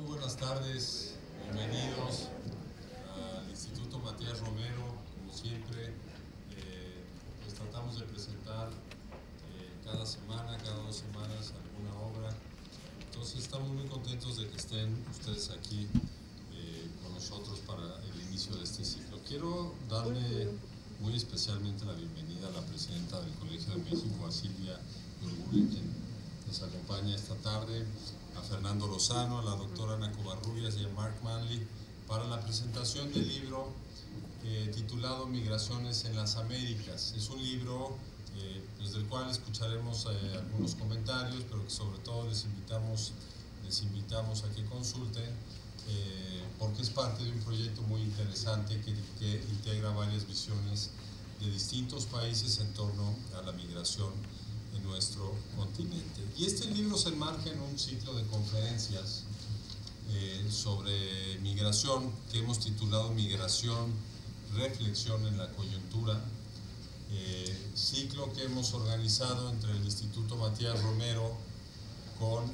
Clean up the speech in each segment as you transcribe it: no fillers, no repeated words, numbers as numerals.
Muy buenas tardes, bienvenidos al Instituto Matías Romero. Como siempre, pues tratamos de presentar cada semana, cada 2 semanas alguna obra. Entonces estamos muy contentos de que estén ustedes aquí con nosotros para el inicio de este ciclo. Quiero darle muy especialmente la bienvenida a la presidenta del Colegio de México, a Silvia Gurguli, quien nos acompaña esta tarde, a Fernando Lozano, a la doctora Ana Covarrubias y a Mark Manley para la presentación del libro titulado Migraciones en las Américas. Es un libro pues del cual escucharemos algunos comentarios, pero que sobre todo les invitamos a que consulten porque es parte de un proyecto muy interesante que integra varias visiones de distintos países en torno a la migración en nuestro continente. Y este libro se enmarca en un ciclo de conferencias sobre migración que hemos titulado Migración, Reflexión en la Coyuntura, ciclo que hemos organizado entre el Instituto Matías Romero con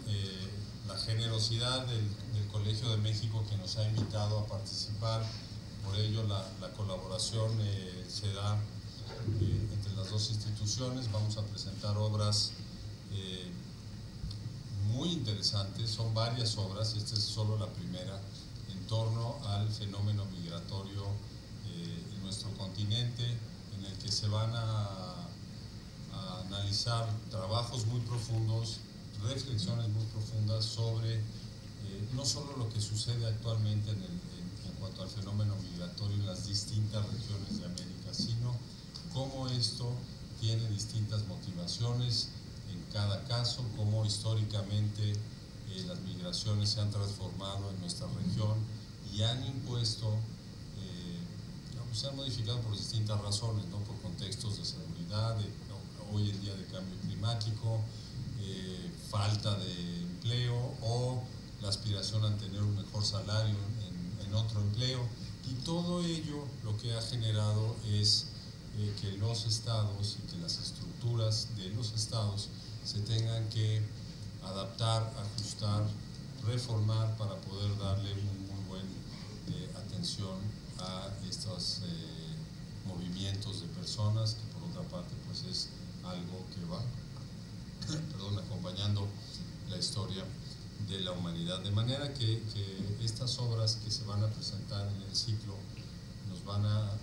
la generosidad del Colegio de México, que nos ha invitado a participar. Por ello la colaboración se da entre las dos instituciones. Vamos a presentar obras muy interesantes, son varias obras, esta es solo la primera, en torno al fenómeno migratorio en nuestro continente, en el que se van a analizar trabajos muy profundos, reflexiones muy profundas sobre no solo lo que sucede actualmente en cuanto al fenómeno migratorio en las distintas regiones de América, sino cómo esto tiene distintas motivaciones en cada caso, cómo históricamente las migraciones se han transformado en nuestra región y han impuesto, se han modificado por distintas razones, ¿no? Por contextos de seguridad, hoy en día de cambio climático, falta de empleo o la aspiración a tener un mejor salario en otro empleo, y todo ello lo que ha generado es que los estados y que las estructuras de los estados se tengan que adaptar, ajustar, reformar para poder darle muy buena atención a estos movimientos de personas, que por otra parte pues es algo que va acompañando la historia de la humanidad, de manera que estas obras que se van a presentar en el ciclo nos van a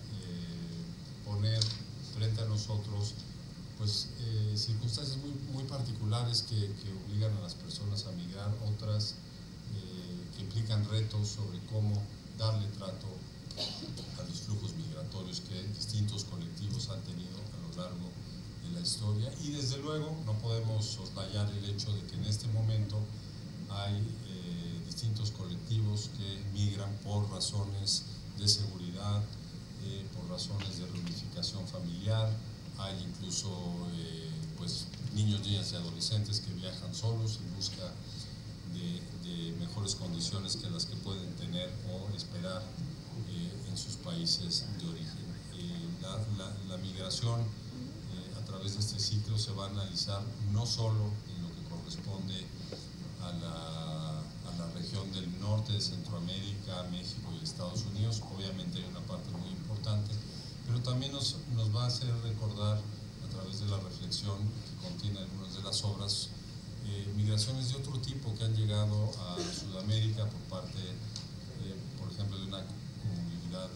poner frente a nosotros pues circunstancias muy particulares que obligan a las personas a migrar, otras que implican retos sobre cómo darle trato a los flujos migratorios que distintos colectivos han tenido a lo largo de la historia. Y desde luego no podemos soslayar el hecho de que en este momento hay distintos colectivos que migran por razones de seguridad, por razones de reunificación familiar. Hay incluso pues niños, niñas y adolescentes que viajan solos en busca de mejores condiciones que las que pueden tener o esperar en sus países de origen. La migración a través de este ciclo se va a analizar no solo en lo que corresponde a la región del norte de Centroamérica, México y Estados Unidos. Obviamente hay una parte muy importante, pero también nos va a hacer recordar a través de la reflexión que contiene algunas de las obras migraciones de otro tipo que han llegado a Sudamérica por parte, por ejemplo, de una comunidad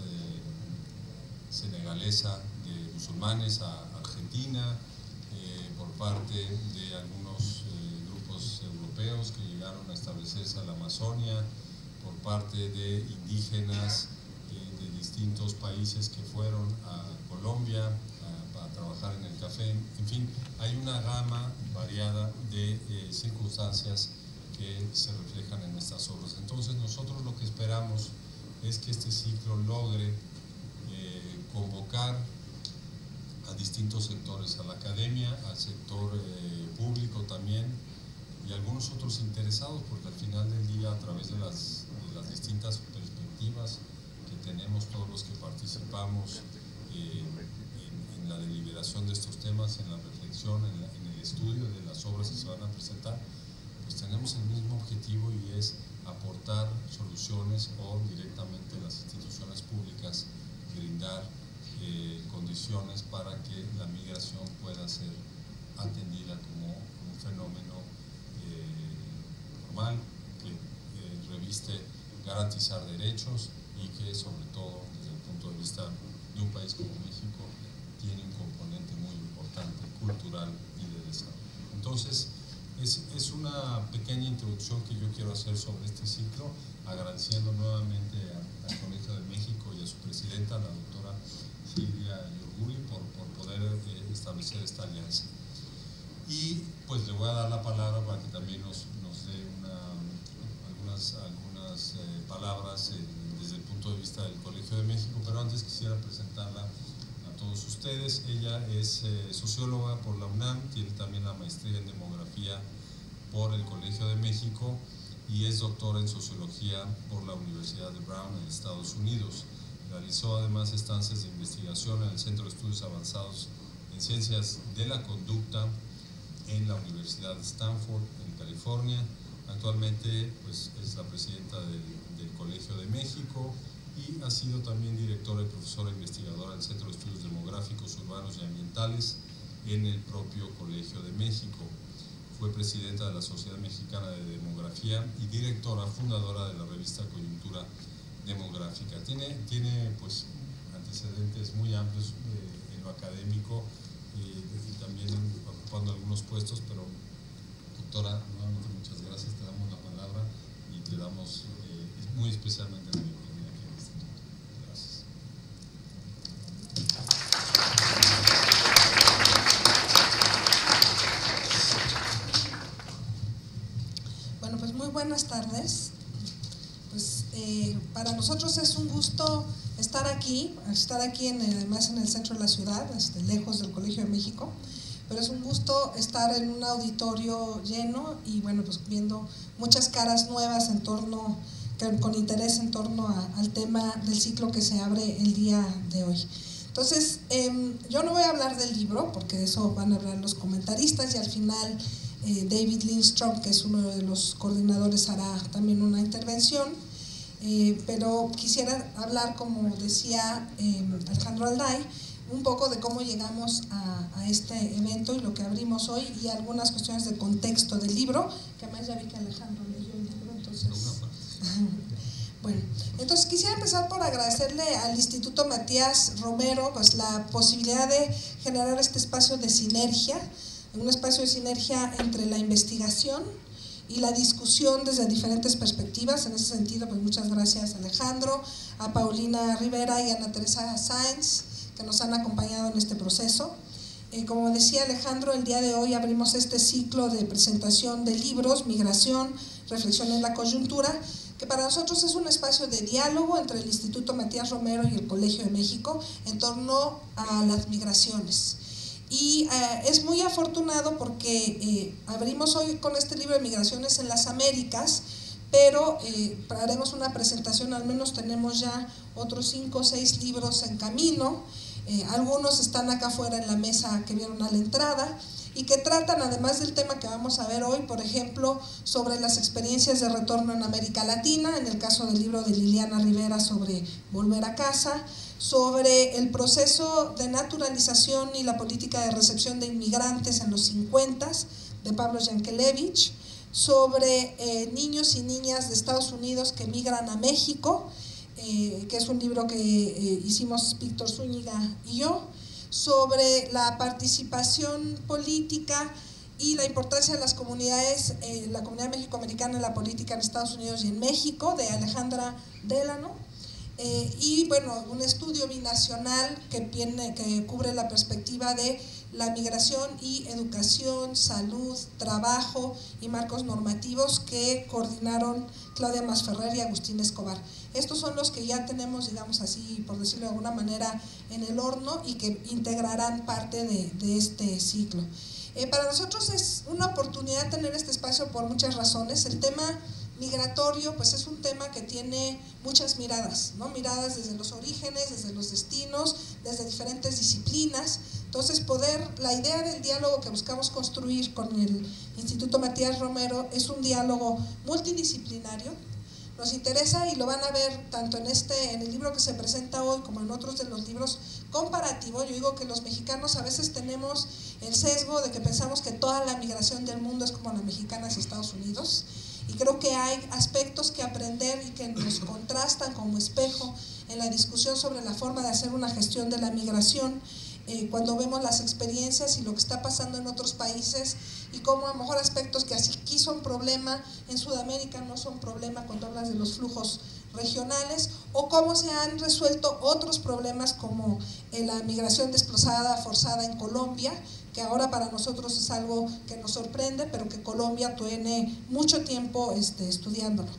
senegalesa de musulmanes a Argentina, por parte de algunos grupos europeos que llegaron a establecerse a la Amazonia, por parte de indígenas de distintos países que fueron a Colombia a trabajar en el café. En fin, hay una gama variada de circunstancias que se reflejan en estas obras. Entonces nosotros lo que esperamos es que este ciclo logre convocar a distintos sectores, a la academia, al sector público también, y algunos otros interesados, porque al final del día, a través de las distintas perspectivas que tenemos todos los que participamos en la deliberación de estos temas, en la reflexión, en el estudio de las obras que se van a presentar, pues tenemos el mismo objetivo, y es aportar soluciones o directamente las instituciones públicas brindar condiciones para que la migración pueda ser atendida como un fenómeno normal que reviste garantizar derechos y que sobre todo desde el punto de vista de un país como México tiene un componente muy importante cultural y de desarrollo. Entonces es una pequeña introducción que yo quiero hacer sobre este ciclo, agradeciendo nuevamente al Colegio de México y a su presidenta, la doctora Silvia Yurguri, por poder establecer esta alianza. Y pues le voy a dar la palabra para que también nos dé algunas palabras desde el punto de vista del Colegio de México, pero antes quisiera presentarla a todos ustedes. Ella es socióloga por la UNAM, tiene también la maestría en demografía por el Colegio de México y es doctora en sociología por la Universidad de Brown en Estados Unidos. Realizó además estancias de investigación en el Centro de Estudios Avanzados en Ciencias de la Conducta en la Universidad de Stanford, en California. Actualmente pues, es la presidenta del Colegio de México y ha sido también directora y profesora investigadora del Centro de Estudios Demográficos, Urbanos y Ambientales en el propio Colegio de México. Fue presidenta de la Sociedad Mexicana de Demografía y directora fundadora de la revista Coyuntura Demográfica. Tiene pues, antecedentes muy amplios en lo académico y también ocupando algunos puestos, pero doctora, nuevamente muchas gracias, te damos la palabra y te damos muy especialmente la bienvenida aquí en el instituto. Gracias. Bueno, pues muy buenas tardes. Pues para nosotros es un gusto estar aquí además en el centro de la ciudad, lejos del Colegio de México, pero es un gusto estar en un auditorio lleno y bueno, pues viendo muchas caras nuevas con interés en torno al tema del ciclo que se abre el día de hoy. Entonces, yo no voy a hablar del libro, porque de eso van a hablar los comentaristas y al final David Lindstrom, que es uno de los coordinadores, hará también una intervención, pero quisiera hablar, como decía Alejandro Alday, un poco de cómo llegamos a este evento y lo que abrimos hoy y algunas cuestiones de contexto del libro, que además ya vi que Alejandro leyó el libro, entonces… Bueno, entonces quisiera empezar por agradecerle al Instituto Matías Romero pues la posibilidad de generar este espacio de sinergia, un espacio de sinergia entre la investigación y la discusión desde diferentes perspectivas. En ese sentido, pues muchas gracias a Alejandro, a Paulina Rivera y a Ana Teresa Sáenz, que nos han acompañado en este proceso. Como decía Alejandro, el día de hoy abrimos este ciclo de presentación de libros, Migración, Reflexión en la Coyuntura, que para nosotros es un espacio de diálogo entre el Instituto Matías Romero y el Colegio de México en torno a las migraciones. Y es muy afortunado porque abrimos hoy con este libro de Migraciones en las Américas, pero haremos una presentación, al menos tenemos ya otros 5 o 6 libros en camino, algunos están acá afuera en la mesa que vieron a la entrada, y que tratan, además del tema que vamos a ver hoy, por ejemplo, sobre las experiencias de retorno en América Latina, en el caso del libro de Liliana Rivera sobre volver a casa, sobre el proceso de naturalización y la política de recepción de inmigrantes en los 50s, de Pablo Yankelevich, sobre niños y niñas de Estados Unidos que migran a México, que es un libro que hicimos Víctor Zúñiga y yo, sobre la participación política y la importancia de las comunidades, la comunidad mexicoamericana en la política en Estados Unidos y en México, de Alejandra Delano, y bueno, un estudio binacional que cubre la perspectiva de la migración y educación, salud, trabajo y marcos normativos que coordinaron Claudia Masferrer y Agustín Escobar. Estos son los que ya tenemos, digamos así, por decirlo de alguna manera, en el horno y que integrarán parte de este ciclo. Para nosotros es una oportunidad tener este espacio por muchas razones. El tema migratorio pues es un tema que tiene muchas miradas, ¿no? Miradas desde los orígenes, desde los destinos, desde diferentes disciplinas. Entonces la idea del diálogo que buscamos construir con el Instituto Matías Romero es un diálogo multidisciplinario nos interesa y lo van a ver tanto en el libro que se presenta hoy como en otros de los libros comparativos. Yo digo que los mexicanos a veces tenemos el sesgo de que pensamos que toda la migración del mundo es como la mexicana hacia Estados Unidos, y creo que hay aspectos que aprender y que nos contrastan como espejo en la discusión sobre la forma de hacer una gestión de la migración. Cuando vemos las experiencias y lo que está pasando en otros países y cómo a lo mejor aspectos que aquí son problema, en Sudamérica no son problema cuando hablas de los flujos regionales, o cómo se han resuelto otros problemas como la migración desplazada forzada en Colombia, que ahora para nosotros es algo que nos sorprende, pero que Colombia tiene mucho tiempo estudiándolo.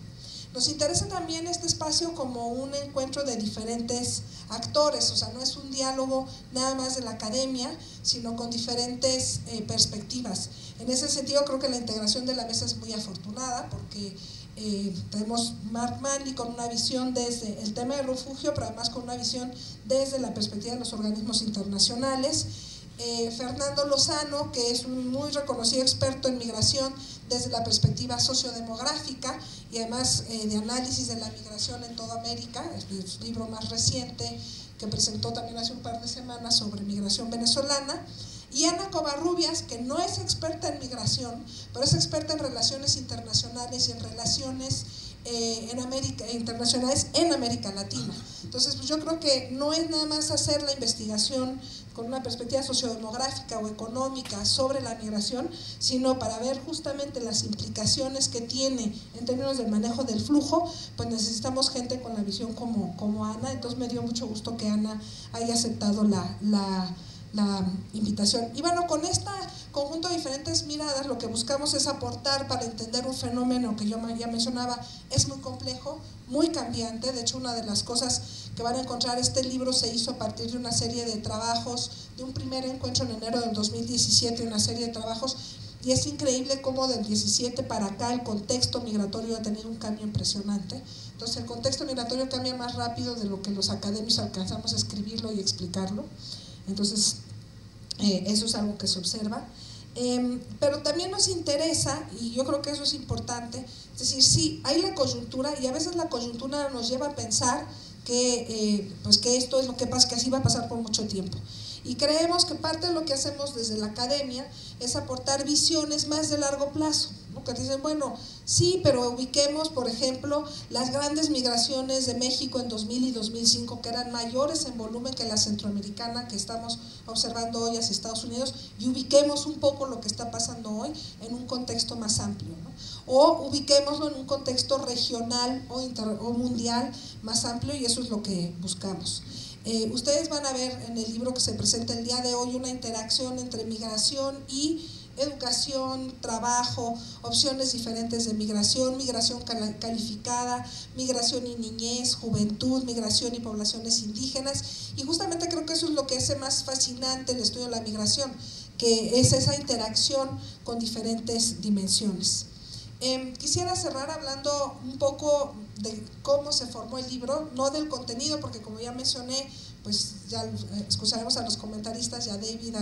Nos interesa también este espacio como un encuentro de diferentes actores, o sea, no es un diálogo nada más de la academia, sino con diferentes perspectivas. En ese sentido creo que la integración de la mesa es muy afortunada, porque tenemos Mark Manley con una visión desde el tema del refugio, pero además con una visión desde la perspectiva de los organismos internacionales. Fernando Lozano, que es un muy reconocido experto en migración desde la perspectiva sociodemográfica y además de análisis de la migración en toda América, es su libro más reciente que presentó también hace un par de semanas sobre migración venezolana. Y Ana Covarrubias, que no es experta en migración, pero es experta en relaciones internacionales y en relaciones internacionales en América Latina. Entonces, pues yo creo que no es nada más hacer la investigación con una perspectiva sociodemográfica o económica sobre la migración, sino para ver justamente las implicaciones que tiene en términos del manejo del flujo, pues necesitamos gente con la visión como Ana. Entonces me dio mucho gusto que Ana haya aceptado la invitación. Y bueno, con este conjunto de diferentes miradas lo que buscamos es aportar para entender un fenómeno que yo ya mencionaba, es muy complejo, muy cambiante. De hecho, una de las cosas que van a encontrar, este libro se hizo a partir de una serie de trabajos, de un primer encuentro en enero del 2017, una serie de trabajos, y es increíble cómo del 17 para acá el contexto migratorio ha tenido un cambio impresionante. Entonces el contexto migratorio cambia más rápido de lo que los académicos alcanzamos a escribirlo y explicarlo. Entonces, eso es algo que se observa. Pero también nos interesa, y yo creo que eso es importante, es decir, sí, hay la coyuntura, y a veces la coyuntura nos lleva a pensar que esto es lo que pasa, que así va a pasar por mucho tiempo. Y creemos que parte de lo que hacemos desde la academia es aportar visiones más de largo plazo, ¿no? Que dicen, bueno, sí, pero ubiquemos, por ejemplo, las grandes migraciones de México en 2000 y 2005, que eran mayores en volumen que la centroamericana que estamos observando hoy hacia Estados Unidos, y ubiquemos un poco lo que está pasando hoy en un contexto más amplio, ¿no? O ubiquémoslo en un contexto regional o mundial más amplio, y eso es lo que buscamos. Ustedes van a ver en el libro que se presenta el día de hoy una interacción entre migración y educación, trabajo, opciones diferentes de migración, migración calificada, migración y niñez, juventud, migración y poblaciones indígenas, y justamente creo que eso es lo que hace más fascinante el estudio de la migración, que es esa interacción con diferentes dimensiones. Quisiera cerrar hablando un poco de cómo se formó el libro, no del contenido, porque como ya mencioné, pues ya excusaremos a los comentaristas y a David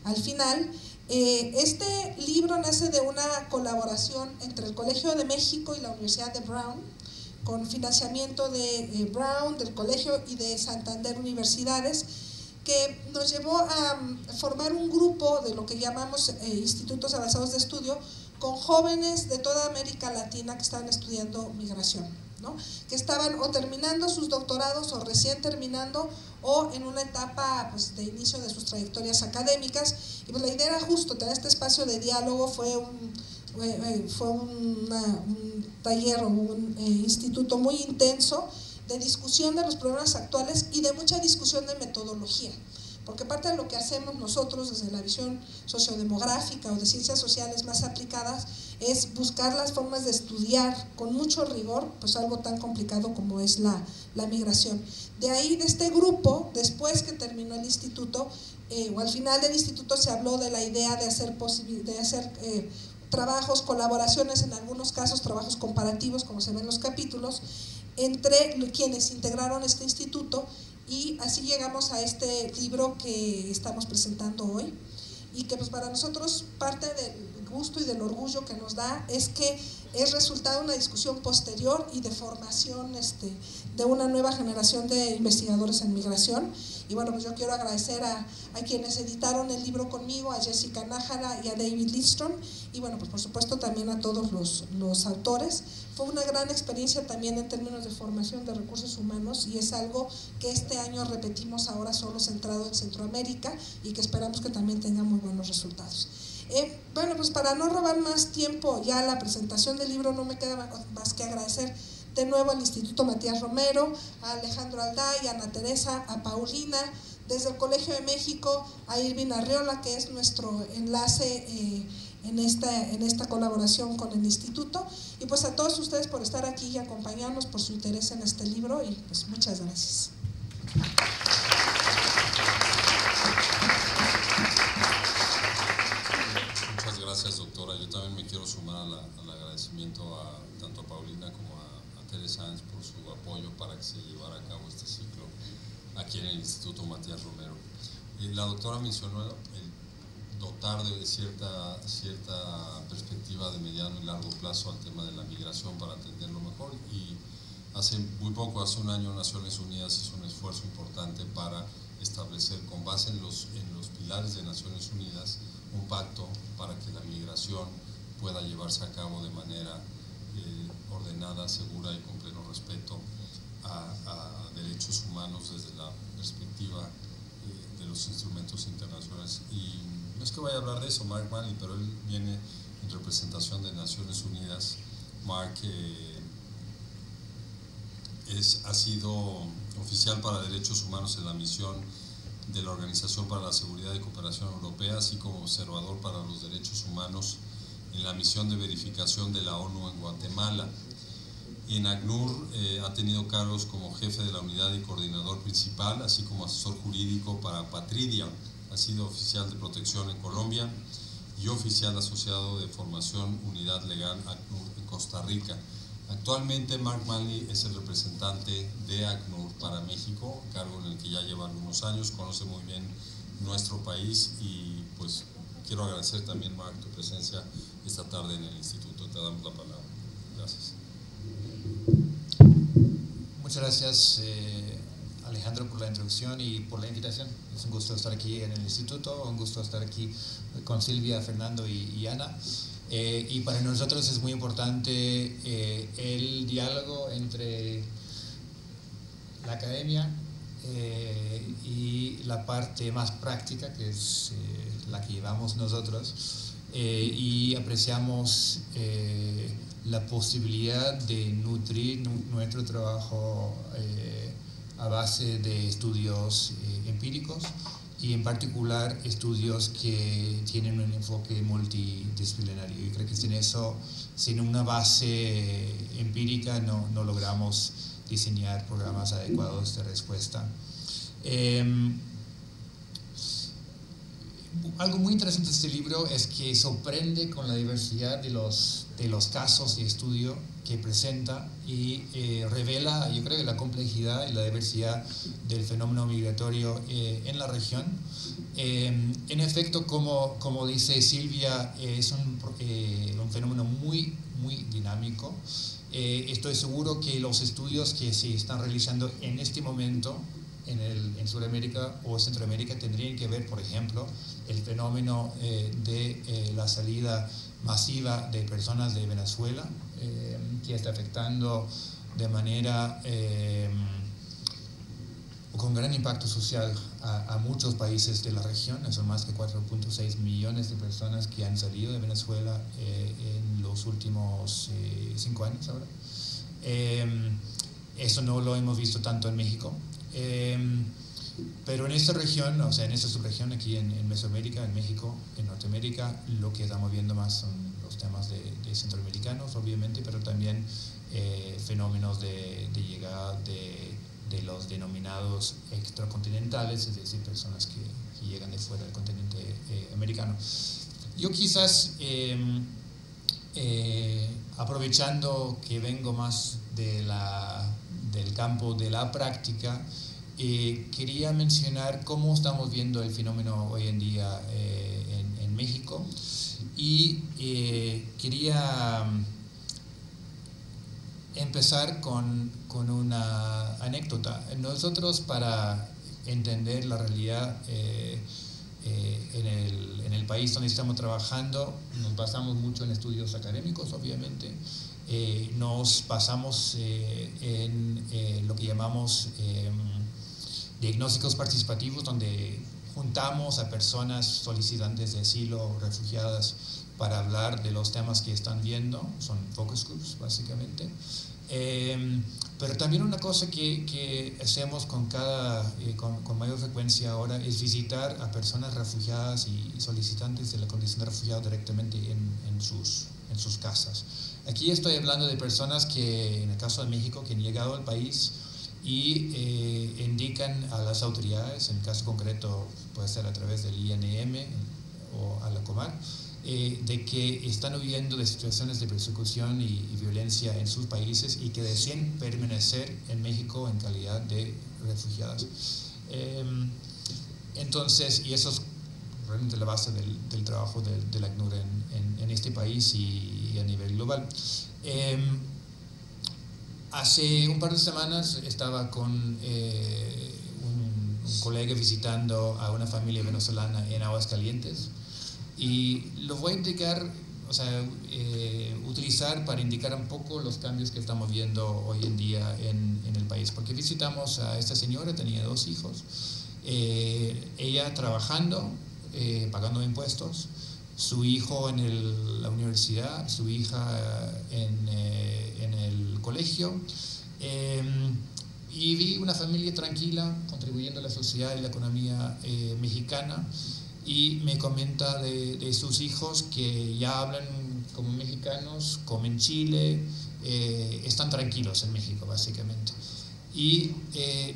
al final. Este libro nace de una colaboración entre el Colegio de México y la Universidad de Brown, con financiamiento de Brown, del Colegio y de Santander Universidades, que nos llevó a formar un grupo de lo que llamamos institutos avanzados de estudio, con jóvenes de toda América Latina que estaban estudiando migración, ¿no? Que estaban o terminando sus doctorados o recién terminando o en una etapa pues, de inicio de sus trayectorias académicas. Y pues la idea era justo tener este espacio de diálogo. Fue un taller o un instituto muy intenso de discusión de los problemas actuales y de mucha discusión de metodología. Porque parte de lo que hacemos nosotros desde la visión sociodemográfica o de ciencias sociales más aplicadas es buscar las formas de estudiar con mucho rigor pues algo tan complicado como es la migración. De ahí, de este grupo, después que terminó el instituto, o al final del instituto se habló de la idea de hacer trabajos, colaboraciones, en algunos casos trabajos comparativos, como se ven en los capítulos, entre quienes integraron este instituto. Y así llegamos a este libro que estamos presentando hoy, y que pues para nosotros parte de gusto y del orgullo que nos da es que es resultado de una discusión posterior y de formación de una nueva generación de investigadores en migración. Y bueno, pues yo quiero agradecer a quienes editaron el libro conmigo, a Jessica Nájara y a David Lidstrom, y bueno, pues por supuesto también a todos los autores. Fue una gran experiencia también en términos de formación de recursos humanos, y es algo que este año repetimos ahora solo centrado en Centroamérica y que esperamos que también tenga muy buenos resultados. Bueno, pues para no robar más tiempo ya la presentación del libro, no me queda más que agradecer de nuevo al Instituto Matías Romero, a Alejandro Alday, a Ana Teresa, a Paulina, desde el Colegio de México, a Irving Arriola, que es nuestro enlace en esta colaboración con el instituto, y pues a todos ustedes por estar aquí y acompañarnos, por su interés en este libro, y pues muchas gracias. Muchas gracias, doctora. Yo también me quiero sumar al agradecimiento tanto a Paulina como a Teresa Sáenz por su apoyo para que se llevara a cabo este ciclo aquí en el Instituto Matías Romero. La doctora mencionó el dotar de cierta perspectiva de mediano y largo plazo al tema de la migración para atenderlo mejor, y hace muy poco, hace un año, Naciones Unidas hizo un esfuerzo importante para establecer, con base en los pilares de Naciones Unidas, un pacto para que la migración pueda llevarse a cabo de manera ordenada, segura y con pleno respeto a derechos humanos desde la perspectiva de los instrumentos internacionales. Y no es que vaya a hablar de eso Mark Manley, pero él viene en representación de Naciones Unidas. Mark ha sido oficial para derechos humanos en la misión de la Organización para la Seguridad y Cooperación Europea, así como observador para los derechos humanos en la misión de verificación de la ONU en Guatemala. Y en ACNUR ha tenido cargos como jefe de la unidad y coordinador principal, así como asesor jurídico para Patridia. Ha sido oficial de protección en Colombia y oficial asociado de formación Unidad Legal ACNUR en Costa Rica. Actualmente Mark Manley es el representante de ACNUR para México, cargo en el que ya lleva algunos años, conoce muy bien nuestro país, y pues quiero agradecer también, Mark, tu presencia esta tarde en el instituto. Te damos la palabra. Gracias. Muchas gracias, Alejandro, por la introducción y por la invitación. Es un gusto estar aquí en el instituto, un gusto estar aquí con Silvia, Fernando y Ana. Y para nosotros es muy importante el diálogo entre la academia y la parte más práctica, que es la que llevamos nosotros, y apreciamos la posibilidad de nutrir nuestro trabajo a base de estudios empíricos, y en particular estudios que tienen un enfoque multidisciplinario. Y creo que sin eso, sin una base empírica, no logramos diseñar programas adecuados de respuesta. Algo muy interesante de este libro es que sorprende con la diversidad de los casos de estudio que presenta, y revela, yo creo, que la complejidad y la diversidad del fenómeno migratorio en la región. En efecto, como dice Silvia, es un fenómeno muy dinámico. Estoy seguro que los estudios que se están realizando en este momento en Sudamérica o Centroamérica tendrían que ver, por ejemplo, el fenómeno de la salida masiva de personas de Venezuela, que está afectando de manera con gran impacto social a muchos países de la región. Son más de 4.6 millones de personas que han salido de Venezuela en los últimos 5 años ahora. Eso no lo hemos visto tanto en México. Pero en esta región, o sea, en esta subregión aquí en Mesoamérica, en México, en Norteamérica, lo que estamos viendo más son los temas de centroamericanos, obviamente, pero también fenómenos de llegada de los denominados extracontinentales, es decir, personas que llegan de fuera del continente americano. Yo quizás, aprovechando que vengo más del campo de la práctica, quería mencionar cómo estamos viendo el fenómeno hoy en día en en México. Y quería empezar con una anécdota. Nosotros, para entender la realidad en el país donde estamos trabajando, nos basamos mucho en estudios académicos, obviamente. Nos basamos en lo que llamamos diagnósticos participativos, donde juntamos a personas solicitantes de asilo, refugiadas, para hablar de los temas que están viendo. Son focus groups, básicamente. Pero también una cosa que hacemos con mayor frecuencia ahora es visitar a personas refugiadas y solicitantes de la condición de refugiado directamente en sus casas. Aquí estoy hablando de personas que, en el caso de México, que han llegado al país y indican a las autoridades, en el caso concreto puede ser a través del INM o a la Comar, de que están huyendo de situaciones de persecución y violencia en sus países y que desean permanecer en México en calidad de refugiados. Entonces, y eso es realmente la base del trabajo del ACNUR en este país y a nivel global. Hace un par de semanas estaba con un colega visitando a una familia venezolana en Aguascalientes, y lo voy a indicar, utilizar para indicar un poco los cambios que estamos viendo hoy en día en el país, porque visitamos a esta señora, tenía 2 hijos, ella trabajando, pagando impuestos, su hijo en la universidad, su hija en el colegio, y vi una familia tranquila, contribuyendo a la sociedad y la economía mexicana. Y me comenta de sus hijos que ya hablan como mexicanos, comen chile, están tranquilos en México, básicamente. Y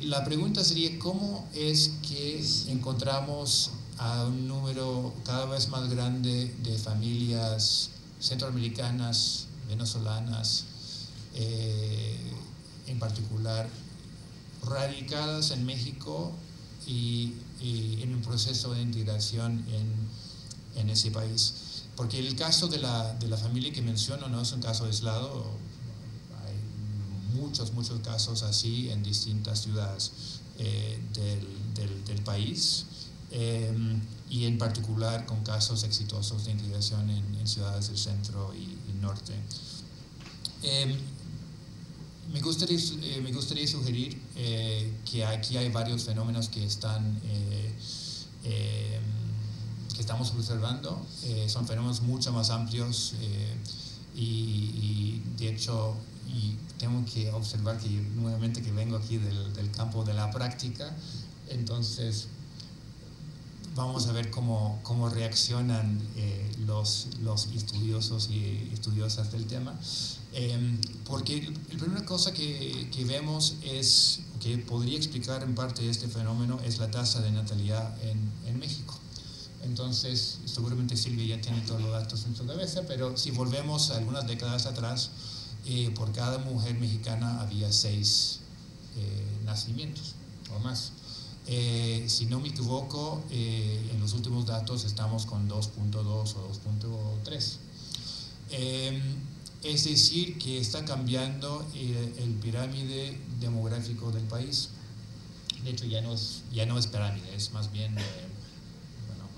la pregunta sería, ¿cómo es que encontramos a un número cada vez más grande de familias centroamericanas, venezolanas, en particular, radicadas en México y en un proceso de integración en ese país? Porque el caso de la familia que menciono no es un caso aislado, hay muchos casos así en distintas ciudades del país, y en particular con casos exitosos de integración en ciudades del centro y norte. Me gustaría sugerir que aquí hay varios fenómenos que estamos observando. Son fenómenos mucho más amplios, y de hecho, tengo que observar que nuevamente que vengo aquí del campo de la práctica, entonces vamos a ver cómo reaccionan los estudiosos y estudiosas del tema. Porque la primera cosa que vemos es, que podría explicar en parte este fenómeno, es la tasa de natalidad en México. Entonces, seguramente Silvia ya tiene todos los datos en su cabeza, pero si volvemos algunas décadas atrás, por cada mujer mexicana había 6 nacimientos o más. Si no me equivoco, en los últimos datos estamos con 2.2 o 2.3. Es decir, que está cambiando el pirámide demográfico del país. De hecho, ya no es pirámide, es más bien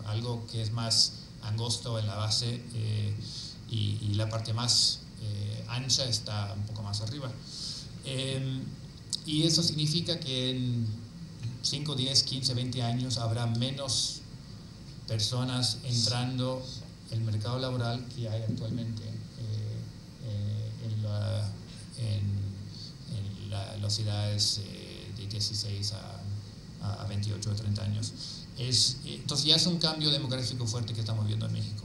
algo que es más angosto en la base, y la parte más ancha está un poco más arriba. Y eso significa que en 5, 10, 15, 20 años habrá menos personas entrando en el mercado laboral que hay actualmente en las edades de 16 a 28 o 30 años. Entonces ya es un cambio demográfico fuerte que estamos viendo en México.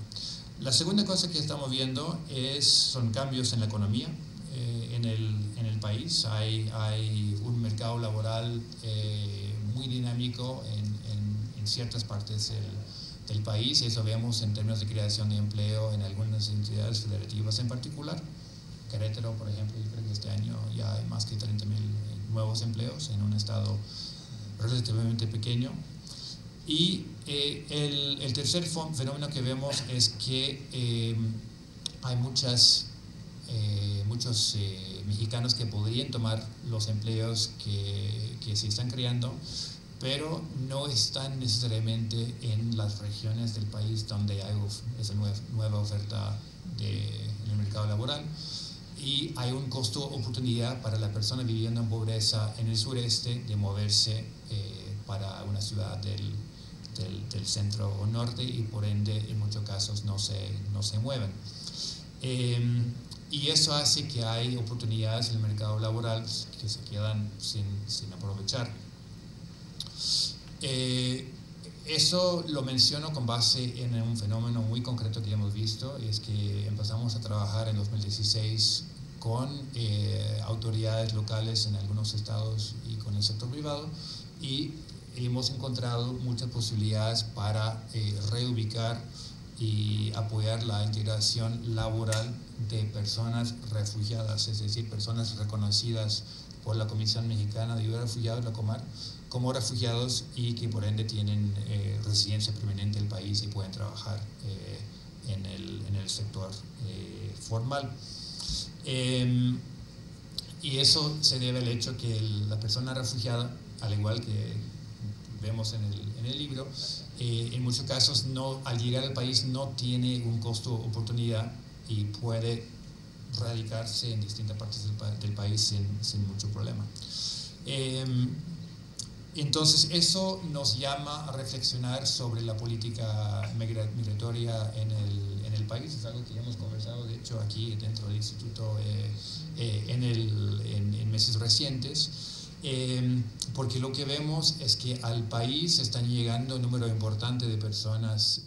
La segunda cosa que estamos viendo son cambios en la economía en el país. Hay un mercado laboral muy dinámico en ciertas partes del país, y eso vemos en términos de creación de empleo en algunas entidades federativas en particular. Querétaro, por ejemplo, yo creo que este año ya hay más que 30,000 nuevos empleos en un estado relativamente pequeño. Y el tercer fenómeno que vemos es que hay muchos mexicanos que podrían tomar los empleos que se están creando, pero no están necesariamente en las regiones del país donde hay esa nueva oferta en el mercado laboral. Y hay un costo-oportunidad para la persona viviendo en pobreza en el sureste de moverse para una ciudad del centro o norte, y por ende en muchos casos no se mueven. Y eso hace que hay oportunidades en el mercado laboral que se quedan sin aprovechar. Eso lo menciono con base en un fenómeno muy concreto que hemos visto, y es que empezamos a trabajar en 2016 con autoridades locales en algunos estados y con el sector privado, y hemos encontrado muchas posibilidades para reubicar y apoyar la integración laboral de personas refugiadas, es decir, personas reconocidas por la Comisión Mexicana de Ayuda a Refugiados, la Comar, como refugiados, y que por ende tienen residencia permanente en el país y pueden trabajar en el sector formal. Y eso se debe al hecho que la persona refugiada, al igual que vemos en el libro, en muchos casos al llegar al país no tiene un costo-oportunidad y puede radicarse en distintas partes del país sin mucho problema. Entonces eso nos llama a reflexionar sobre la política migratoria en el país. Es algo que hemos conversado, de hecho, aquí dentro del instituto en meses recientes, porque lo que vemos es que al país están llegando un número importante de personas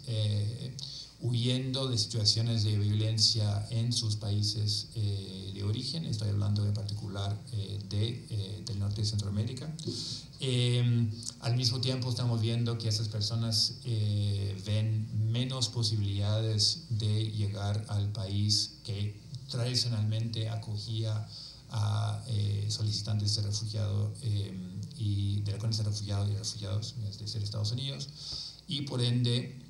huyendo de situaciones de violencia en sus países de origen. Estoy hablando en particular del norte de Centroamérica. Al mismo tiempo estamos viendo que esas personas ven menos posibilidades de llegar al país que tradicionalmente acogía a solicitantes de refugiado y de la Convención de Refugiados y Refugiados, es decir, Estados Unidos, y por ende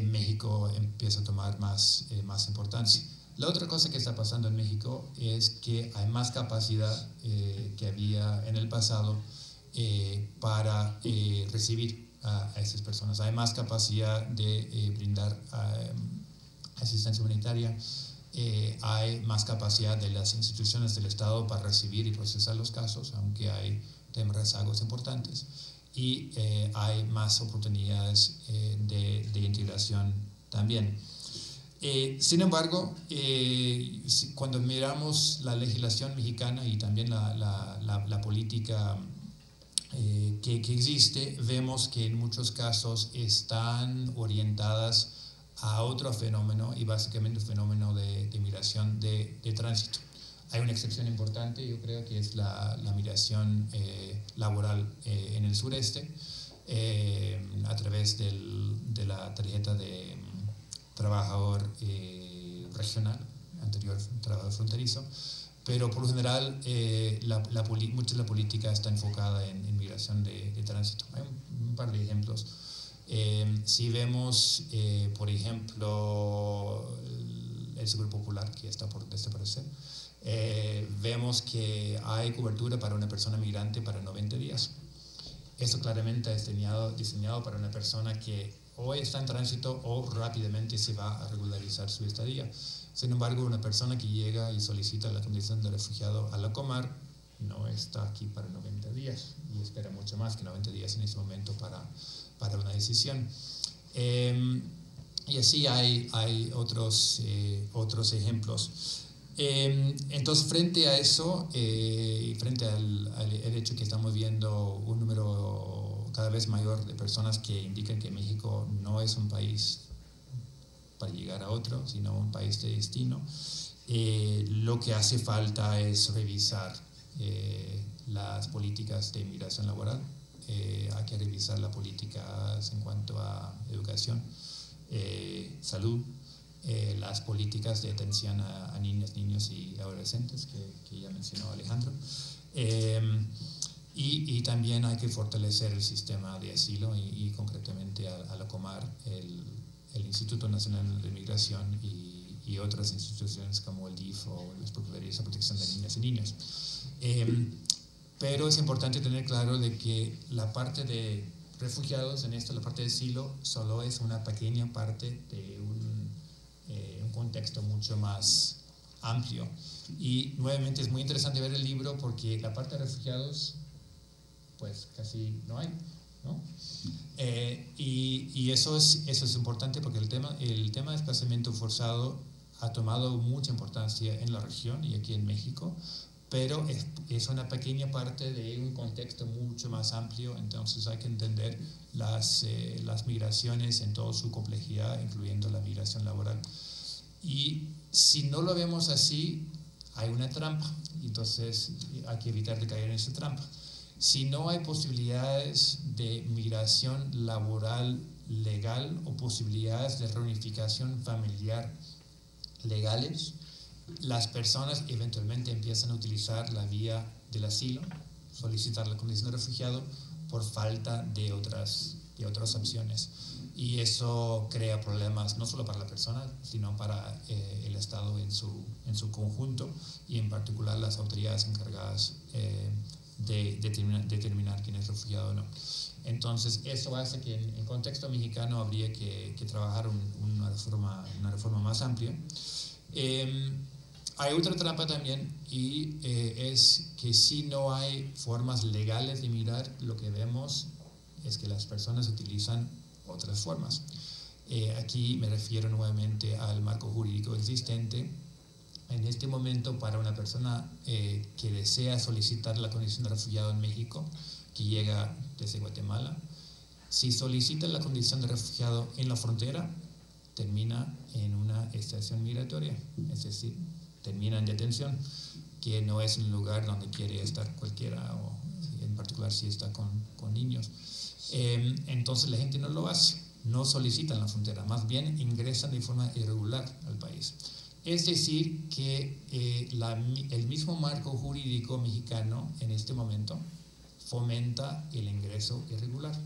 México empieza a tomar más importancia. La otra cosa que está pasando en México es que hay más capacidad que había en el pasado para recibir a esas personas. Hay más capacidad de brindar asistencia humanitaria, hay más capacidad de las instituciones del Estado para recibir y procesar los casos, aunque hay rezagos importantes, y hay más oportunidades de integración también. Sin embargo, cuando miramos la legislación mexicana y también la política que existe, vemos que en muchos casos están orientadas a otro fenómeno, y básicamente un fenómeno de migración de tránsito. Hay una excepción importante, yo creo, que es la migración laboral en el sureste, a través de la tarjeta de trabajador regional, anterior trabajador fronterizo, pero por lo general mucha de la política está enfocada en migración de tránsito. Hay un par de ejemplos. Si vemos, por ejemplo, el Seguro Popular, que está por desaparecer, vemos que hay cobertura para una persona migrante para 90 días. Esto claramente es diseñado para una persona que o está en tránsito o rápidamente se va a regularizar su estadía. Sin embargo, una persona que llega y solicita la condición de refugiado a la Comar no está aquí para 90 días y espera mucho más que 90 días en ese momento para una decisión. Y así hay otros ejemplos. Entonces, frente a eso, y frente al hecho que estamos viendo un número cada vez mayor de personas que indican que México no es un país para llegar a otro, sino un país de destino, lo que hace falta es revisar las políticas de inmigración laboral. Hay que revisar las políticas en cuanto a educación, salud, las políticas de atención a niñas, niños y adolescentes que ya mencionó Alejandro, y también hay que fortalecer el sistema de asilo y concretamente frente a la Comar, el Instituto Nacional de Migración y otras instituciones como el DIF o las Procuradurías de Protección de Niñas y Niños. Pero es importante tener claro de que la parte de refugiados en esto, la parte de asilo, solo es una pequeña parte de un contexto mucho más amplio. Y nuevamente es muy interesante ver el libro porque la parte de refugiados pues casi no hay, ¿no? Y eso es importante porque el tema de desplazamiento forzado ha tomado mucha importancia en la región y aquí en México, pero es una pequeña parte de un contexto mucho más amplio. Entonces hay que entender las migraciones en toda su complejidad, incluyendo la migración laboral. Y si no lo vemos así, hay una trampa, entonces hay que evitar de caer en esa trampa. Si no hay posibilidades de migración laboral legal o posibilidades de reunificación familiar legales, las personas eventualmente empiezan a utilizar la vía del asilo, solicitar la condición de refugiado por falta de otras opciones. Y eso crea problemas no solo para la persona, sino para el Estado en su conjunto y en particular las autoridades encargadas de determinar quién es refugiado o no. Entonces eso hace que en contexto mexicano habría que trabajar una reforma más amplia. Hay otra trampa también y es que si no hay formas legales de migrar, lo que vemos es que las personas utilizan otras formas. Aquí me refiero nuevamente al marco jurídico existente. En este momento, para una persona que desea solicitar la condición de refugiado en México, que llega desde Guatemala, si solicita la condición de refugiado en la frontera, termina en una estación migratoria, es decir, termina en detención, que no es un lugar donde quiere estar cualquiera, o en particular si está con niños. Entonces la gente no lo hace, no solicita en la frontera, más bien ingresan de forma irregular al país. Es decir, que el mismo marco jurídico mexicano en este momento fomenta el ingreso irregular.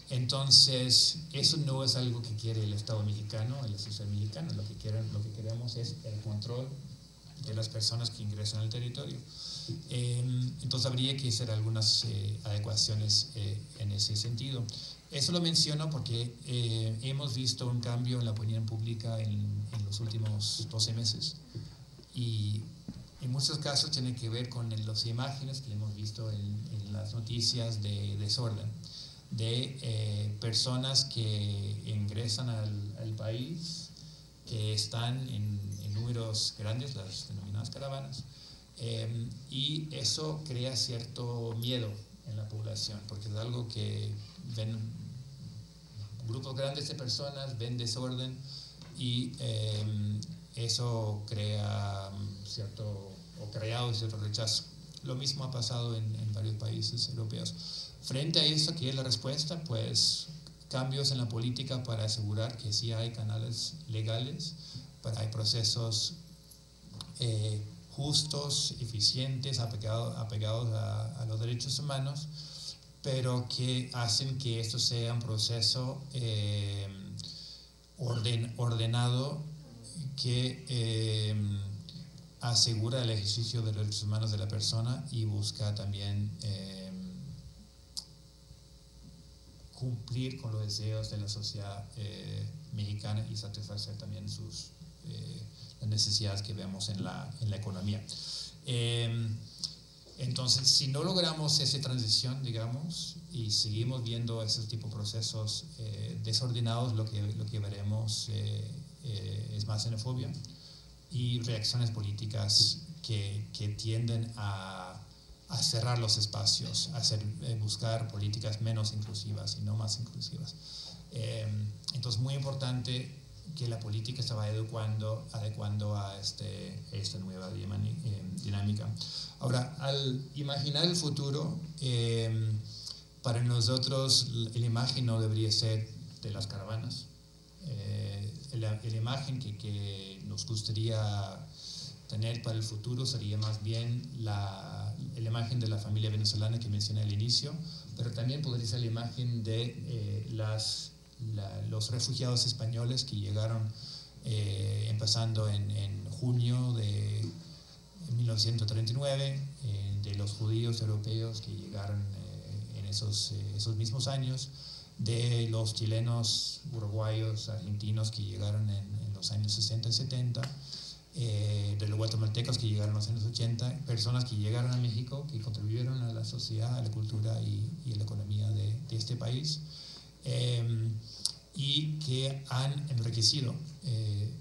Entonces, eso no es algo que quiere el Estado mexicano, la sociedad mexicana. Lo que queremos es el control de las personas que ingresan al territorio. Entonces, habría que hacer algunas adecuaciones en ese sentido. Eso lo menciono porque hemos visto un cambio en la opinión pública en los últimos 12 meses. Y en muchos casos tiene que ver con las imágenes que hemos visto en las noticias de desorden, de personas que ingresan al país, que están en números grandes, las denominadas caravanas, y eso crea cierto miedo en la población, porque es algo que ven grupos grandes de personas, ven desorden y eso crea creado cierto rechazo. Lo mismo ha pasado en varios países europeos. Frente a eso, ¿qué es la respuesta? Pues cambios en la política para asegurar que sí hay canales legales, hay procesos justos, eficientes, apegados a los derechos humanos, pero que hacen que esto sea un proceso ordenado que asegura el ejercicio de los derechos humanos de la persona y busca también cumplir con los deseos de la sociedad mexicana y satisfacer también las necesidades que vemos en la economía. Entonces, si no logramos esa transición, digamos, y seguimos viendo ese tipo de procesos desordenados, lo que veremos es más xenofobia y reacciones políticas que tienden a cerrar los espacios, a buscar políticas menos inclusivas y no más inclusivas. Entonces, muy importante que la política se vaya adecuando a esta nueva dinámica. Ahora, al imaginar el futuro, para nosotros la imagen no debería ser de las caravanas. La imagen que nos gustaría tener para el futuro sería más bien la imagen de la familia venezolana que mencioné al inicio, pero también podría ser la imagen de los refugiados españoles que llegaron empezando en junio de 1939, de los judíos europeos que llegaron en esos mismos años, de los chilenos, uruguayos, argentinos que llegaron en los años 60 y 70, de los guatemaltecos que llegaron en los años 80, personas que llegaron a México, que contribuyeron a la sociedad, a la cultura y a la economía de este país, y que han enriquecido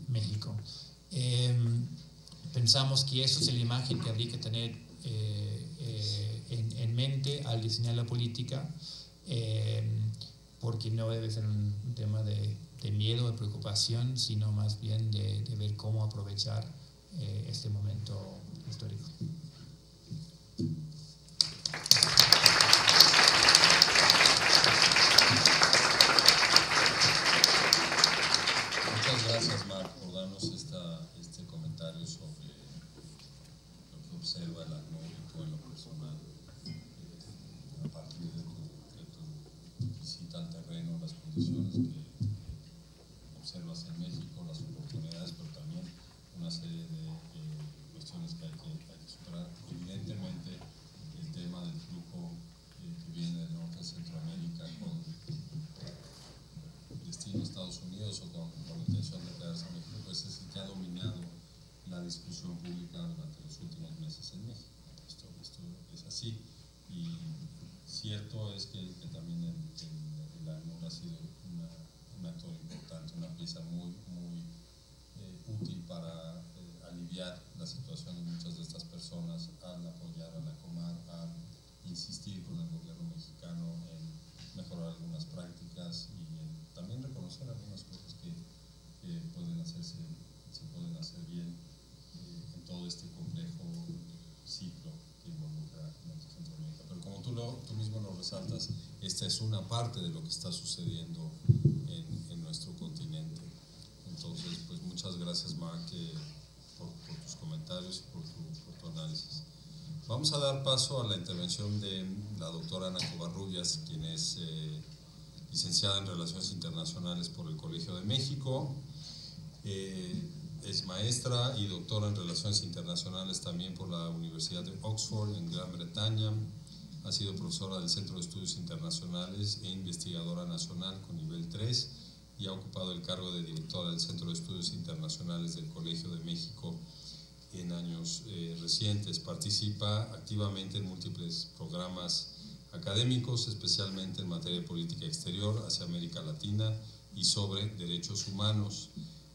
México. Pensamos que eso es la imagen que habría que tener en mente al diseñar la política, porque no debe ser un tema de miedo, de preocupación, sino más bien de ver cómo aprovechar este momento histórico. Muchas gracias, Marc, por darnos este comentario sobre lo que observa el ACNUR y tú en lo personal, a partir de tu visita al terreno, las condiciones que observas en México, las oportunidades, pero también una serie de cuestiones que hay que superar. Evidentemente, el tema del flujo que viene del norte de Centroamérica con destino a Estados Unidos o con intención de quedarse en México, pues es el que ha dominado la discusión pública durante los últimos meses en México. Esto es así, y cierto es que también el ACNUR ha sido un actor importante, una pieza muy útil para aliviar la situación de muchas de estas personas, al apoyar a la Comar, a insistir con el gobierno mexicano en mejorar algunas prácticas y también reconocer algunas cosas que se pueden hacer bien en todo este complejo ciclo que involucra Centroamérica. Pero como tú mismo lo resaltas, esta es una parte de lo que está sucediendo en nuestro continente. Entonces, pues muchas gracias, Marc, por tus comentarios y por tu análisis. Vamos a dar paso a la intervención de la doctora Ana Covarrubias, quien es licenciada en Relaciones Internacionales por el Colegio de México, es maestra y doctora en Relaciones Internacionales también por la Universidad de Oxford en Gran Bretaña. Ha sido profesora del Centro de Estudios Internacionales e investigadora nacional con nivel 3 y ha ocupado el cargo de directora del Centro de Estudios Internacionales del Colegio de México en años recientes. Participa activamente en múltiples programas académicos, especialmente en materia de política exterior hacia América Latina y sobre derechos humanos.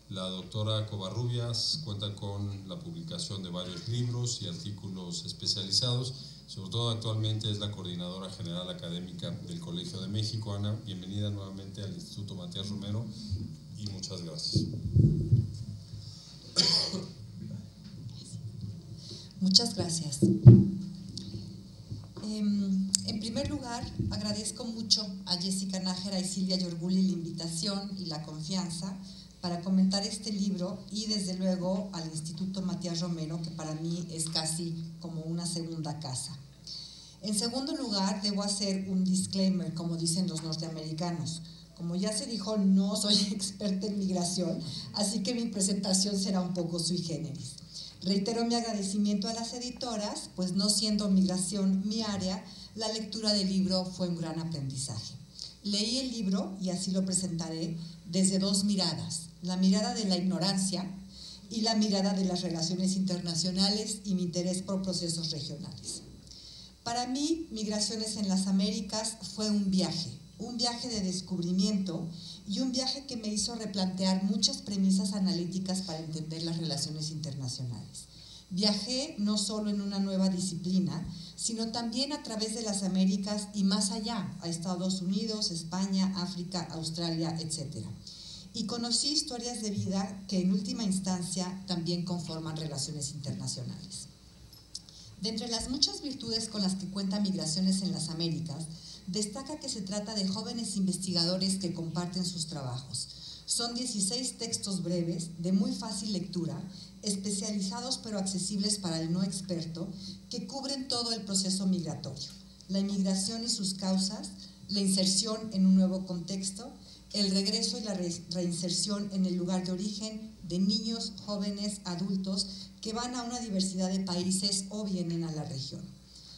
La doctora Covarrubias cuenta con la publicación de varios libros y artículos especializados. Sobre todo actualmente es la coordinadora general académica del Colegio de México. Ana, bienvenida nuevamente al Instituto Matías Romero y muchas gracias. Muchas gracias. En primer lugar, agradezco mucho a Jessica Nájera y Silvia Yorguli la invitación y la confianza para comentar este libro y desde luego al Instituto Matías Romero, que para mí es casi como una segunda casa. En segundo lugar, debo hacer un disclaimer, como dicen los norteamericanos. Como ya se dijo, no soy experta en migración, así que mi presentación será un poco sui generis. Reitero mi agradecimiento a las editoras, pues no siendo migración mi área, la lectura del libro fue un gran aprendizaje. Leí el libro, y así lo presentaré, desde dos miradas: la mirada de la ignorancia y la mirada de las relaciones internacionales y mi interés por procesos regionales. Para mí, Migraciones en las Américas fue un viaje de descubrimiento y un viaje que me hizo replantear muchas premisas analíticas para entender las relaciones internacionales. Viajé no solo en una nueva disciplina, sino también a través de las Américas y más allá, a Estados Unidos, España, África, Australia, etc. Y conocí historias de vida que en última instancia también conforman relaciones internacionales. De entre las muchas virtudes con las que cuenta Migraciones en las Américas, destaca que se trata de jóvenes investigadores que comparten sus trabajos. Son 16 textos breves, de muy fácil lectura, especializados pero accesibles para el no experto, que cubren todo el proceso migratorio, la inmigración y sus causas, la inserción en un nuevo contexto, el regreso y la reinserción en el lugar de origen de niños, jóvenes, adultos que van a una diversidad de países o vienen a la región.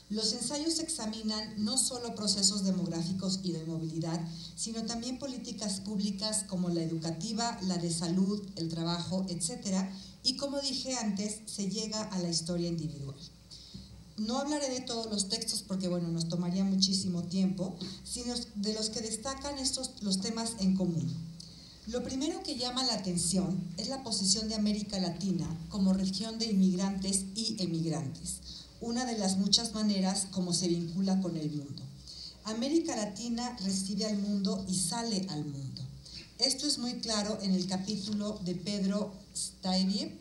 Los ensayos examinan no solo procesos demográficos y de movilidad, sino también políticas públicas como la educativa, la de salud, el trabajo, etc. Y como dije antes, se llega a la historia individual. No hablaré de todos los textos porque, bueno, nos tomaría muchísimo tiempo, sino de los que destacan los temas en común. Lo primero que llama la atención es la posición de América Latina como región de inmigrantes y emigrantes, una de las muchas maneras como se vincula con el mundo. América Latina recibe al mundo y sale al mundo. Esto es muy claro en el capítulo de Pedro Stuyve,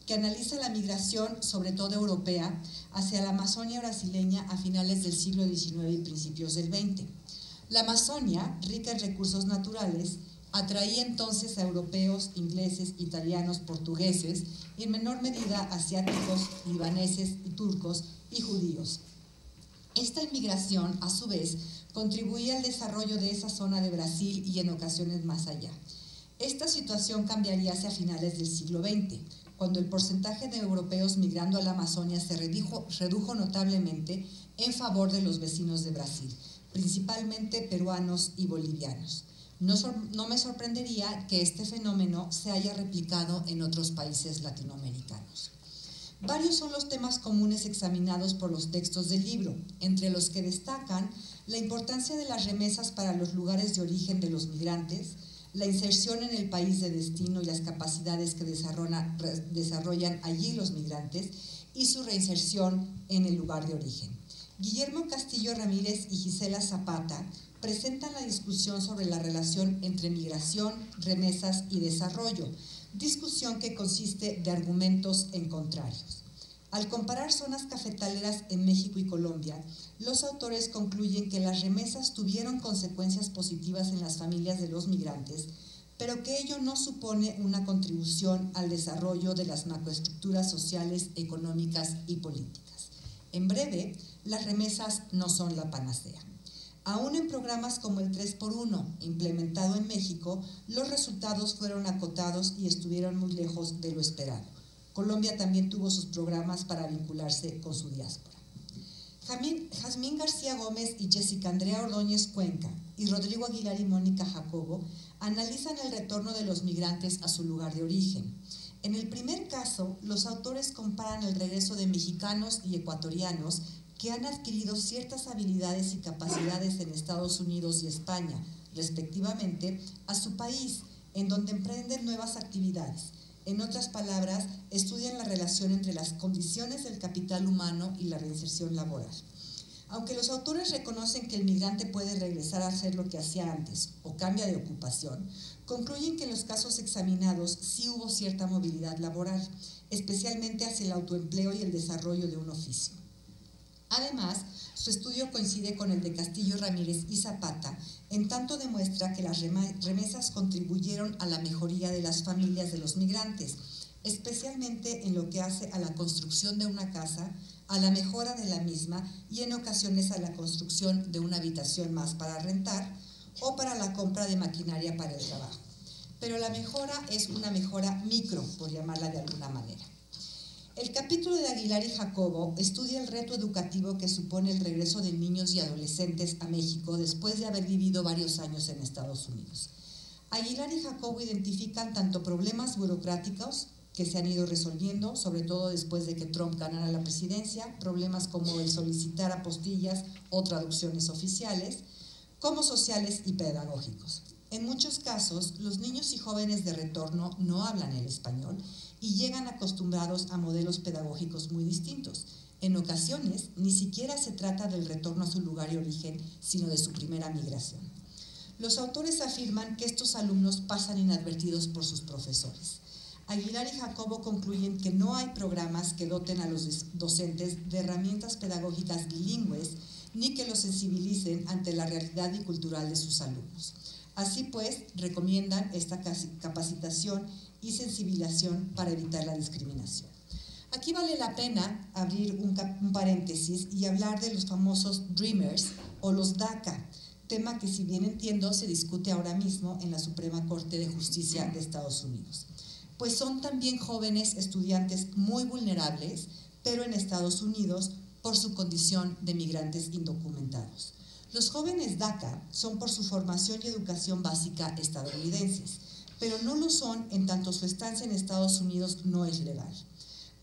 que analiza la migración, sobre todo europea, hacia la Amazonia brasileña a finales del siglo XIX y principios del XX. La Amazonia, rica en recursos naturales, atraía entonces a europeos, ingleses, italianos, portugueses y en menor medida asiáticos, libaneses y turcos y judíos. Esta inmigración, a su vez, contribuía al desarrollo de esa zona de Brasil y en ocasiones más allá. Esta situación cambiaría hacia finales del siglo XX, cuando el porcentaje de europeos migrando a la Amazonia se redujo notablemente en favor de los vecinos de Brasil, principalmente peruanos y bolivianos. No me sorprendería que este fenómeno se haya replicado en otros países latinoamericanos. Varios son los temas comunes examinados por los textos del libro, entre los que destacan la importancia de las remesas para los lugares de origen de los migrantes, la inserción en el país de destino y las capacidades que desarrollan allí los migrantes y su reinserción en el lugar de origen. Guillermo Castillo Ramírez y Gisela Zapata presentan la discusión sobre la relación entre migración, remesas y desarrollo, discusión que consiste de argumentos en contrarios. Al comparar zonas cafetaleras en México y Colombia, los autores concluyen que las remesas tuvieron consecuencias positivas en las familias de los migrantes, pero que ello no supone una contribución al desarrollo de las macroestructuras sociales, económicas y políticas. En breve, las remesas no son la panacea. Aún en programas como el 3x1, implementado en México, los resultados fueron acotados y estuvieron muy lejos de lo esperado. Colombia también tuvo sus programas para vincularse con su diáspora. Jazmín García Gómez y Jessica Andrea Ordóñez Cuenca y Rodrigo Aguilar y Mónica Jacobo analizan el retorno de los migrantes a su lugar de origen. En el primer caso, los autores comparan el regreso de mexicanos y ecuatorianos que han adquirido ciertas habilidades y capacidades en Estados Unidos y España, respectivamente, a su país, en donde emprenden nuevas actividades. En otras palabras, estudian la relación entre las condiciones del capital humano y la reinserción laboral. Aunque los autores reconocen que el migrante puede regresar a hacer lo que hacía antes o cambia de ocupación, concluyen que en los casos examinados sí hubo cierta movilidad laboral, especialmente hacia el autoempleo y el desarrollo de un oficio. Además, su estudio coincide con el de Castillo Ramírez y Zapata, en tanto demuestra que las remesas contribuyeron a la mejoría de las familias de los migrantes, especialmente en lo que hace a la construcción de una casa, a la mejora de la misma y en ocasiones a la construcción de una habitación más para rentar o para la compra de maquinaria para el trabajo. Pero la mejora es una mejora micro, por llamarla de alguna manera. El capítulo de Aguilar y Jacobo estudia el reto educativo que supone el regreso de niños y adolescentes a México después de haber vivido varios años en Estados Unidos. Aguilar y Jacobo identifican tanto problemas burocráticos que se han ido resolviendo, sobre todo después de que Trump ganara la presidencia, problemas como el solicitar apostillas o traducciones oficiales, como sociales y pedagógicos. En muchos casos, los niños y jóvenes de retorno no hablan el español y llegan acostumbrados a modelos pedagógicos muy distintos. En ocasiones, ni siquiera se trata del retorno a su lugar de origen, sino de su primera migración. Los autores afirman que estos alumnos pasan inadvertidos por sus profesores. Aguilar y Jacobo concluyen que no hay programas que doten a los docentes de herramientas pedagógicas bilingües ni que los sensibilicen ante la realidad y cultural de sus alumnos. Así pues, recomiendan esta capacitación y sensibilización para evitar la discriminación. Aquí vale la pena abrir un paréntesis y hablar de los famosos Dreamers o los DACA, tema que, si bien entiendo, se discute ahora mismo en la Suprema Corte de Justicia de Estados Unidos. Pues son también jóvenes estudiantes muy vulnerables, pero en Estados Unidos por su condición de migrantes indocumentados. Los jóvenes DACA son por su formación y educación básica estadounidenses, pero no lo son en tanto su estancia en Estados Unidos no es legal.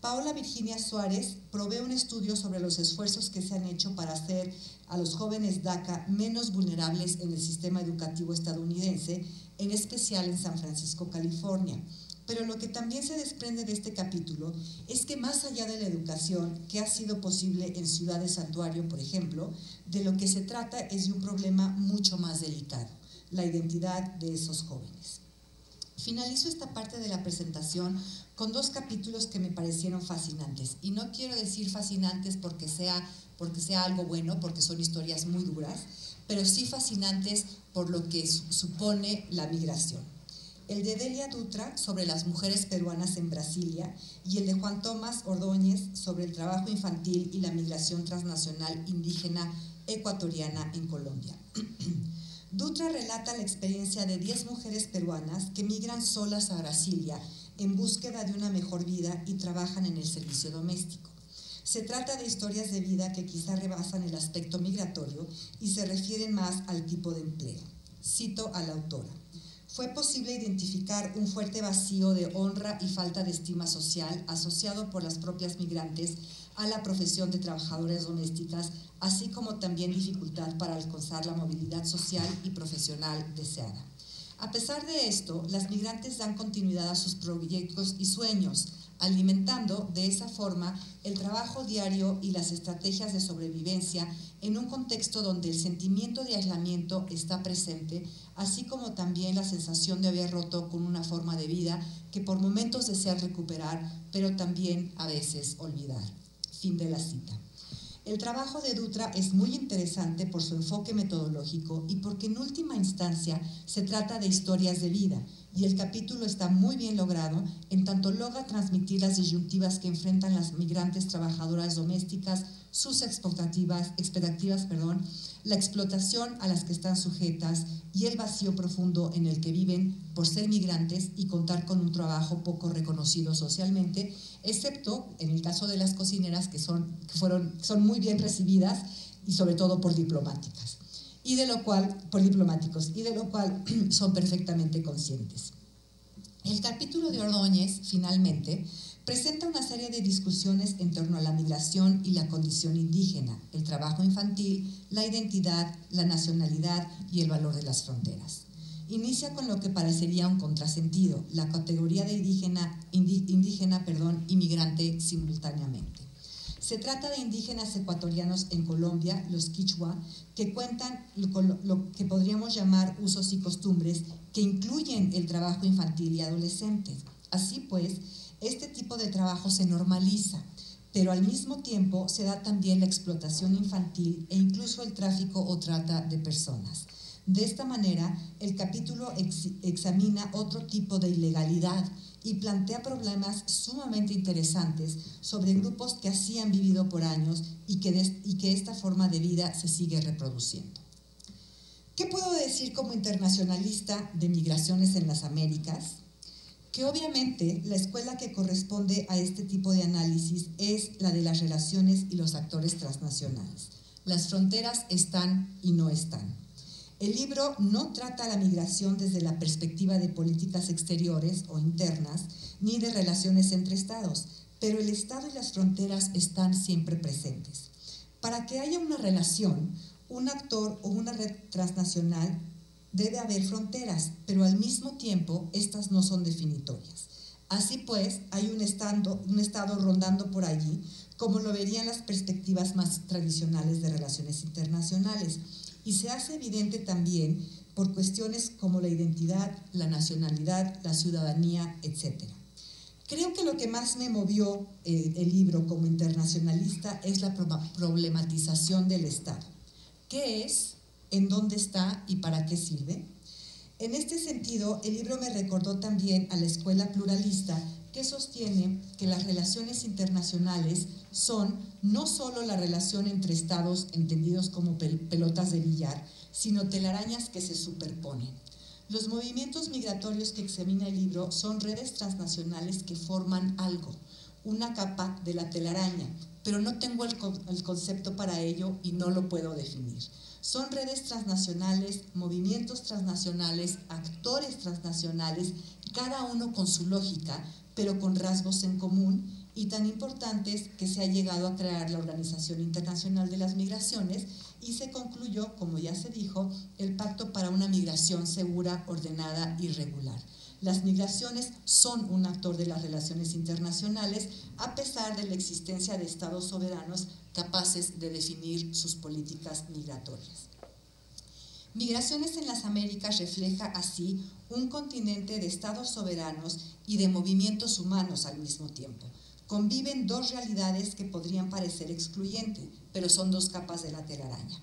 Paola Virginia Suárez provee un estudio sobre los esfuerzos que se han hecho para hacer a los jóvenes DACA menos vulnerables en el sistema educativo estadounidense, en especial en San Francisco, California. Pero lo que también se desprende de este capítulo es que, más allá de la educación que ha sido posible en Ciudades Santuario, por ejemplo, de lo que se trata es de un problema mucho más delicado: la identidad de esos jóvenes. Finalizo esta parte de la presentación con dos capítulos que me parecieron fascinantes, y no quiero decir fascinantes porque sea algo bueno, porque son historias muy duras, pero sí fascinantes por lo que supone la migración. El de Delia Dutra sobre las mujeres peruanas en Brasilia y el de Juan Tomás Ordóñez sobre el trabajo infantil y la migración transnacional indígena ecuatoriana en Colombia. Dutra relata la experiencia de 10 mujeres peruanas que migran solas a Brasilia en búsqueda de una mejor vida y trabajan en el servicio doméstico. Se trata de historias de vida que quizá rebasan el aspecto migratorio y se refieren más al tipo de empleo. Cito a la autora: fue posible identificar un fuerte vacío de honra y falta de estima social asociado por las propias migrantes a la profesión de trabajadoras domésticas, así como también dificultad para alcanzar la movilidad social y profesional deseada. A pesar de esto, las migrantes dan continuidad a sus proyectos y sueños, alimentando de esa forma el trabajo diario y las estrategias de sobrevivencia en un contexto donde el sentimiento de aislamiento está presente, así como también la sensación de haber roto con una forma de vida que por momentos desean recuperar, pero también a veces olvidar. Fin de la cita. El trabajo de Dutra es muy interesante por su enfoque metodológico y porque en última instancia se trata de historias de vida, y el capítulo está muy bien logrado en tanto logra transmitir las disyuntivas que enfrentan las migrantes trabajadoras domésticas, sus expectativas, la explotación a las que están sujetas y el vacío profundo en el que viven por ser migrantes y contar con un trabajo poco reconocido socialmente, excepto en el caso de las cocineras, que son muy bien recibidas y sobre todo por diplomáticos, y de lo cual son perfectamente conscientes. El capítulo de Ordóñez, finalmente, presenta una serie de discusiones en torno a la migración y la condición indígena, el trabajo infantil, la identidad, la nacionalidad y el valor de las fronteras. Inicia con lo que parecería un contrasentido: la categoría de indígena y migrante simultáneamente. Se trata de indígenas ecuatorianos en Colombia, los quichua, que cuentan lo que podríamos llamar usos y costumbres que incluyen el trabajo infantil y adolescente. Así pues, este tipo de trabajo se normaliza, pero al mismo tiempo se da también la explotación infantil e incluso el tráfico o trata de personas. De esta manera, el capítulo examina otro tipo de ilegalidad y plantea problemas sumamente interesantes sobre grupos que así han vivido por años y que esta forma de vida se sigue reproduciendo. ¿Qué puedo decir como internacionalista de migraciones en las Américas? Que obviamente la escuela que corresponde a este tipo de análisis es la de las relaciones y los actores transnacionales. Las fronteras están y no están. El libro no trata la migración desde la perspectiva de políticas exteriores o internas, ni de relaciones entre estados, pero el Estado y las fronteras están siempre presentes. Para que haya una relación, un actor o una red transnacional, debe haber fronteras, pero al mismo tiempo estas no son definitorias. Así pues, hay un estado rondando por allí, como lo verían las perspectivas más tradicionales de relaciones internacionales, y se hace evidente también por cuestiones como la identidad, la nacionalidad, la ciudadanía, etc. Creo que lo que más me movió el libro como internacionalista es la problematización del Estado. ¿Qué es? ¿En dónde está? ¿Y para qué sirve? En este sentido, el libro me recordó también a la escuela pluralista que sostiene que las relaciones internacionales son no solo la relación entre estados entendidos como pelotas de billar, sino telarañas que se superponen. Los movimientos migratorios que examina el libro son redes transnacionales que forman algo, una capa de la telaraña, pero no tengo el concepto para ello y no lo puedo definir. Son redes transnacionales, movimientos transnacionales, actores transnacionales, cada uno con su lógica, pero con rasgos en común y tan importantes que se ha llegado a crear la Organización Internacional de las Migraciones y se concluyó, como ya se dijo, el Pacto para una Migración Segura, Ordenada y Regular. Las migraciones son un actor de las relaciones internacionales a pesar de la existencia de estados soberanos capaces de definir sus políticas migratorias. Migraciones en las Américas refleja así un continente de estados soberanos y de movimientos humanos al mismo tiempo. Conviven dos realidades que podrían parecer excluyentes, pero son dos capas de la telaraña.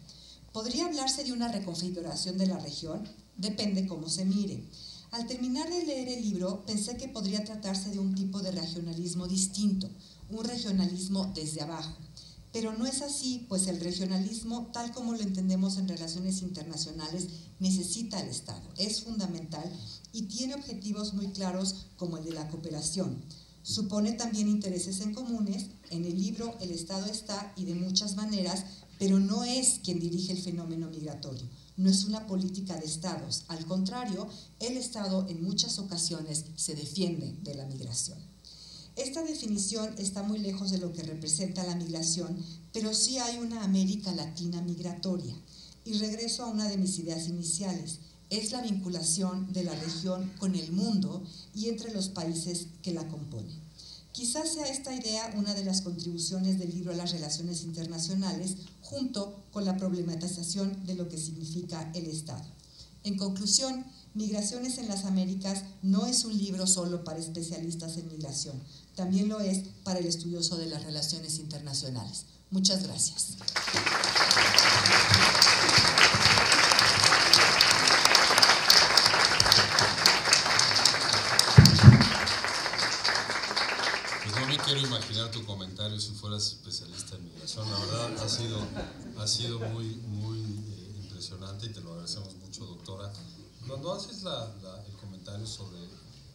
¿Podría hablarse de una reconfiguración de la región? Depende cómo se mire. Al terminar de leer el libro, pensé que podría tratarse de un tipo de regionalismo distinto, un regionalismo desde abajo. Pero no es así, pues el regionalismo, tal como lo entendemos en relaciones internacionales, necesita al Estado, es fundamental y tiene objetivos muy claros como el de la cooperación. Supone también intereses en comunes, en el libro el Estado está y de muchas maneras, pero no es quien dirige el fenómeno migratorio, no es una política de Estados, al contrario, el Estado en muchas ocasiones se defiende de la migración. Esta definición está muy lejos de lo que representa la migración, pero sí hay una América Latina migratoria. Y regreso a una de mis ideas iniciales, es la vinculación de la región con el mundo y entre los países que la componen. Quizás sea esta idea una de las contribuciones del libro a las relaciones internacionales, junto con la problematización de lo que significa el Estado. En conclusión, Migraciones en las Américas no es un libro solo para especialistas en migración, también lo es para el estudioso de las relaciones internacionales. Muchas gracias. Pues no me quiero imaginar tu comentario si fueras especialista en migración. La verdad ha sido muy impresionante y te lo agradecemos mucho, doctora. Cuando haces el comentario sobre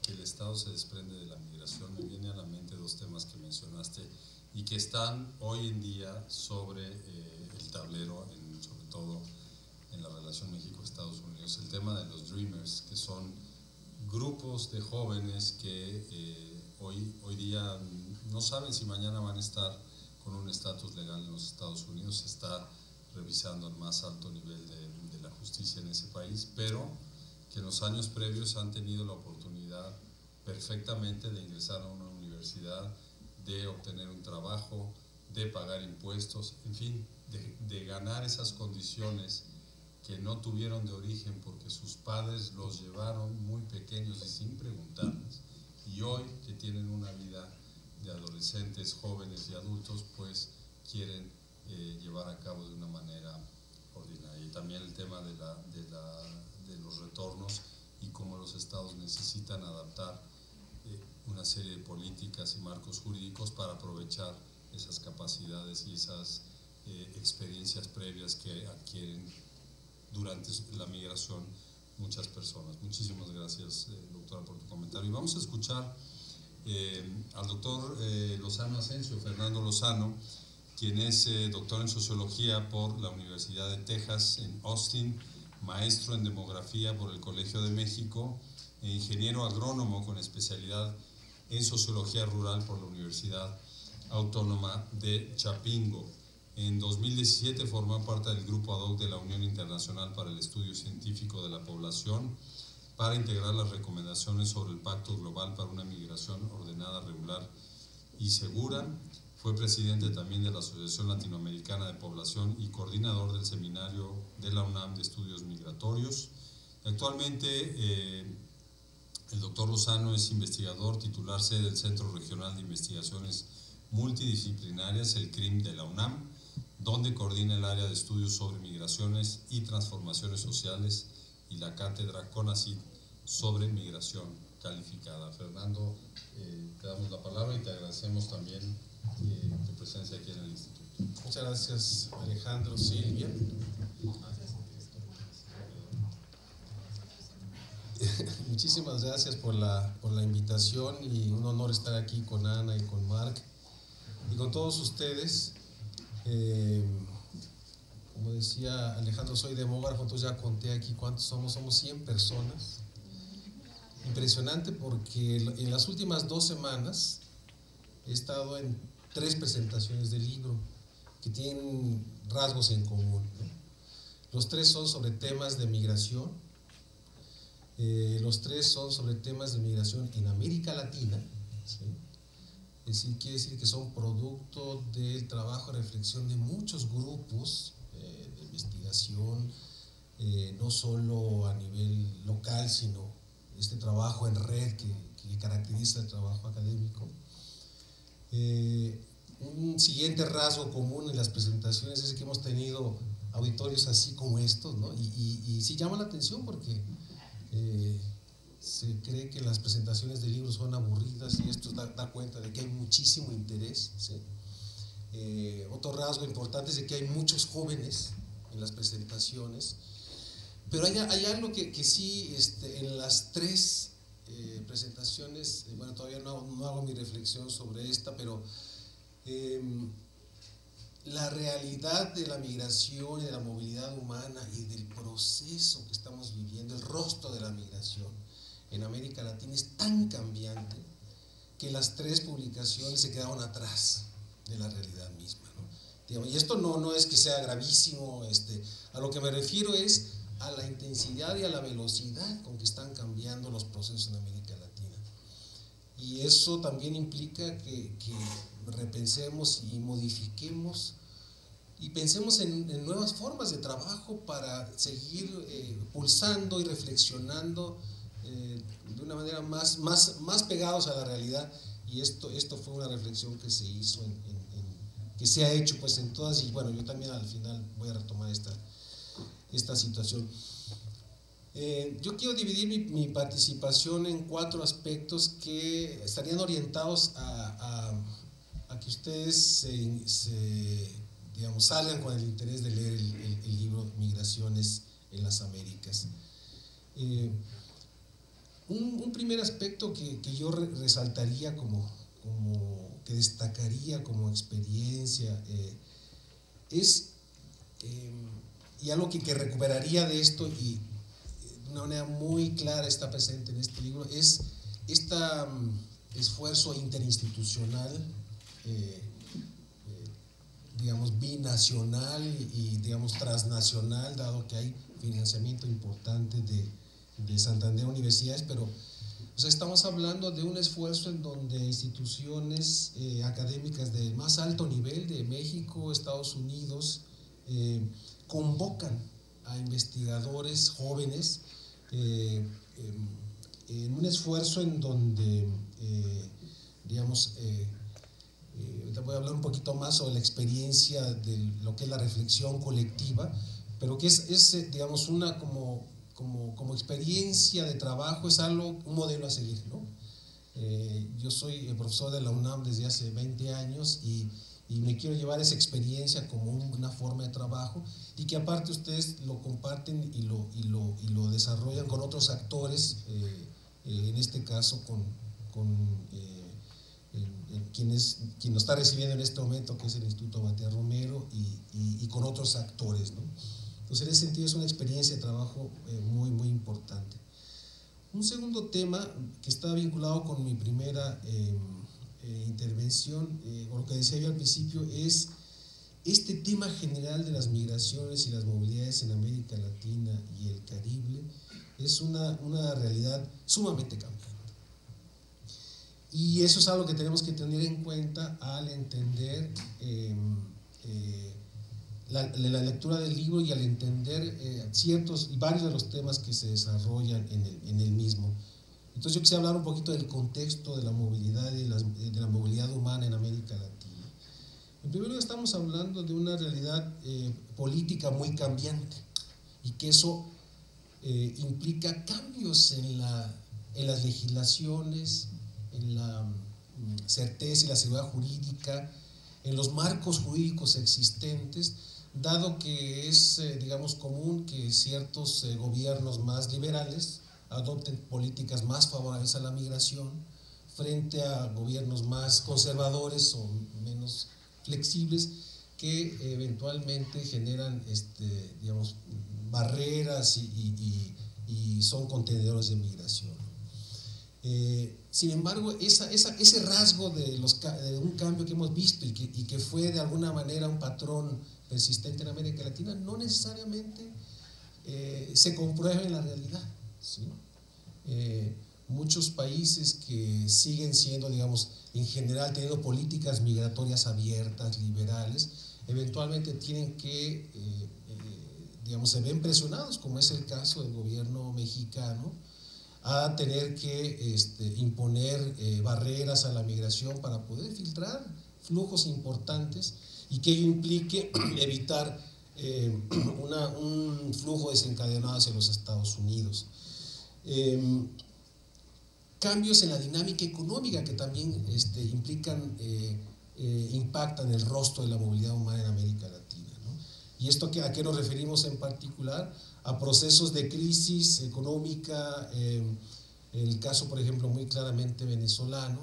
que el Estado se desprende de la migración, me viene a la mente dos temas que mencionaste y que están hoy en día sobre el tablero, sobre todo en la relación México-Estados Unidos. El tema de los Dreamers, que son grupos de jóvenes que hoy día no saben si mañana van a estar con un estatus legal en los Estados Unidos. Se está revisando al más alto nivel de la justicia en ese país, pero que en los años previos han tenido la oportunidad perfectamente de ingresar a una universidad, de obtener un trabajo, de pagar impuestos, en fin, de ganar esas condiciones que no tuvieron de origen porque sus padres los llevaron muy pequeños y sin preguntarles, y hoy que tienen una vida de adolescentes, jóvenes y adultos, pues quieren llevar a cabo de una manera ordinaria. Y también el tema de los retornos y cómo los estados necesitan adaptar una serie de políticas y marcos jurídicos para aprovechar esas capacidades y esas experiencias previas que adquieren durante la migración muchas personas. Muchísimas gracias, doctora, por tu comentario. Y vamos a escuchar al doctor Lozano Asensio, Fernando Lozano, quien es doctor en Sociología por la Universidad de Texas en Austin, maestro en Demografía por el Colegio de México e ingeniero agrónomo con especialidad en Sociología Rural por la Universidad Autónoma de Chapingo. En 2017 formó parte del grupo ad hoc de la Unión Internacional para el Estudio Científico de la Población para integrar las recomendaciones sobre el Pacto Global para una Migración Ordenada, Regular y Segura. Fue presidente también de la Asociación Latinoamericana de Población y coordinador del Seminario de la UNAM de Estudios Migratorios. Actualmente el doctor Lozano es investigador titular C del Centro Regional de Investigaciones Multidisciplinarias, el CRIM de la UNAM, donde coordina el área de estudios sobre migraciones y transformaciones sociales y la cátedra CONACYT sobre migración calificada. Fernando, te damos la palabra y te agradecemos también tu presencia aquí en el instituto. Muchas gracias, Alejandro, Silvia. Muchísimas gracias por la invitación, y un honor estar aquí con Ana y con Marc y con todos ustedes. Como decía Alejandro, soy demógrafo, entonces ya conté aquí cuántos somos 100 personas. Impresionante, porque en las últimas 2 semanas he estado en 3 presentaciones del libro que tienen rasgos en común, ¿no? Los 3 son sobre temas de migración. Los 3 son sobre temas de migración en América Latina, ¿sí? Es decir, quiere decir que son producto del trabajo y reflexión de muchos grupos de investigación, no solo a nivel local, sino este trabajo en red que caracteriza el trabajo académico. Un siguiente rasgo común en las presentaciones es que hemos tenido auditorios así como estos, ¿no? Y sí llama la atención, porque se cree que las presentaciones de libros son aburridas, y esto da cuenta de que hay muchísimo interés, ¿sí? Otro rasgo importante es de que hay muchos jóvenes en las presentaciones, pero hay algo que sí, en las 3 presentaciones, bueno, todavía no hago mi reflexión sobre esta, pero la realidad de la migración y de la movilidad humana y del proceso que estamos viviendo, el rostro de la migración en América Latina es tan cambiante que las 3 publicaciones se quedaron atrás de la realidad misma, ¿no? Y esto no es que sea gravísimo, a lo que me refiero es a la intensidad y a la velocidad con que están cambiando los procesos en América Latina. Y eso también implica que repensemos y modifiquemos y pensemos en nuevas formas de trabajo para seguir pulsando y reflexionando de una manera más pegados a la realidad. Y esto fue una reflexión que se hizo, que se ha hecho pues en todas, y bueno, yo también al final voy a retomar esta situación. Yo quiero dividir mi participación en 4 aspectos que estarían orientados a que ustedes digamos, salgan con el interés de leer el libro Migraciones en las Américas. Un primer aspecto que yo resaltaría que destacaría como experiencia es, y algo que recuperaría de esto y de una manera muy clara está presente en este libro, es este esfuerzo interinstitucional, digamos binacional y digamos transnacional, dado que hay financiamiento importante de Santander Universidades, pero o sea, estamos hablando de un esfuerzo en donde instituciones académicas de más alto nivel de México, Estados Unidos, convocan a investigadores jóvenes en un esfuerzo en donde, digamos, voy a hablar un poquito más sobre la experiencia de lo que es la reflexión colectiva, pero que es digamos, una como experiencia de trabajo, es un modelo a seguir, ¿no? Yo soy profesor de la UNAM desde hace 20 años y me quiero llevar esa experiencia como una forma de trabajo, y que aparte ustedes lo comparten y lo desarrollan con otros actores, en este caso con quien nos está recibiendo en este momento, que es el Instituto Matías Romero, y con otros actores, ¿no? Entonces, en ese sentido es una experiencia de trabajo muy, muy importante. Un segundo tema que está vinculado con mi primera intervención, o lo que decía yo al principio, es este tema general de las migraciones y las movilidades en América Latina y el Caribe. Es una realidad sumamente cambiante. Y eso es algo que tenemos que tener en cuenta al entender la lectura del libro y al entender ciertos y varios de los temas que se desarrollan en el mismo. Entonces yo quisiera hablar un poquito del contexto de la movilidad y de la movilidad humana en América Latina. En primer lugar, estamos hablando de una realidad política muy cambiante, y que eso implica cambios en las legislaciones, en la certeza y la seguridad jurídica, en los marcos jurídicos existentes, dado que es, digamos, común que ciertos gobiernos más liberales adopten políticas más favorables a la migración frente a gobiernos más conservadores o menos flexibles que eventualmente generan, digamos, barreras y son contenedores de migración. Sin embargo, ese rasgo de un cambio que hemos visto y que fue de alguna manera un patrón persistente en América Latina, no necesariamente se comprueba en la realidad, ¿sí? Muchos países que siguen siendo, digamos, en general teniendo políticas migratorias abiertas, liberales, eventualmente tienen que, digamos, se ven presionados, como es el caso del gobierno mexicano, a tener que imponer barreras a la migración para poder filtrar flujos importantes y que ello implique evitar un flujo desencadenado hacia los Estados Unidos. Cambios en la dinámica económica que también impactan el rostro de la movilidad humana en América Latina, ¿no? Y esto a qué nos referimos en particular: a procesos de crisis económica, el caso, por ejemplo, muy claramente venezolano,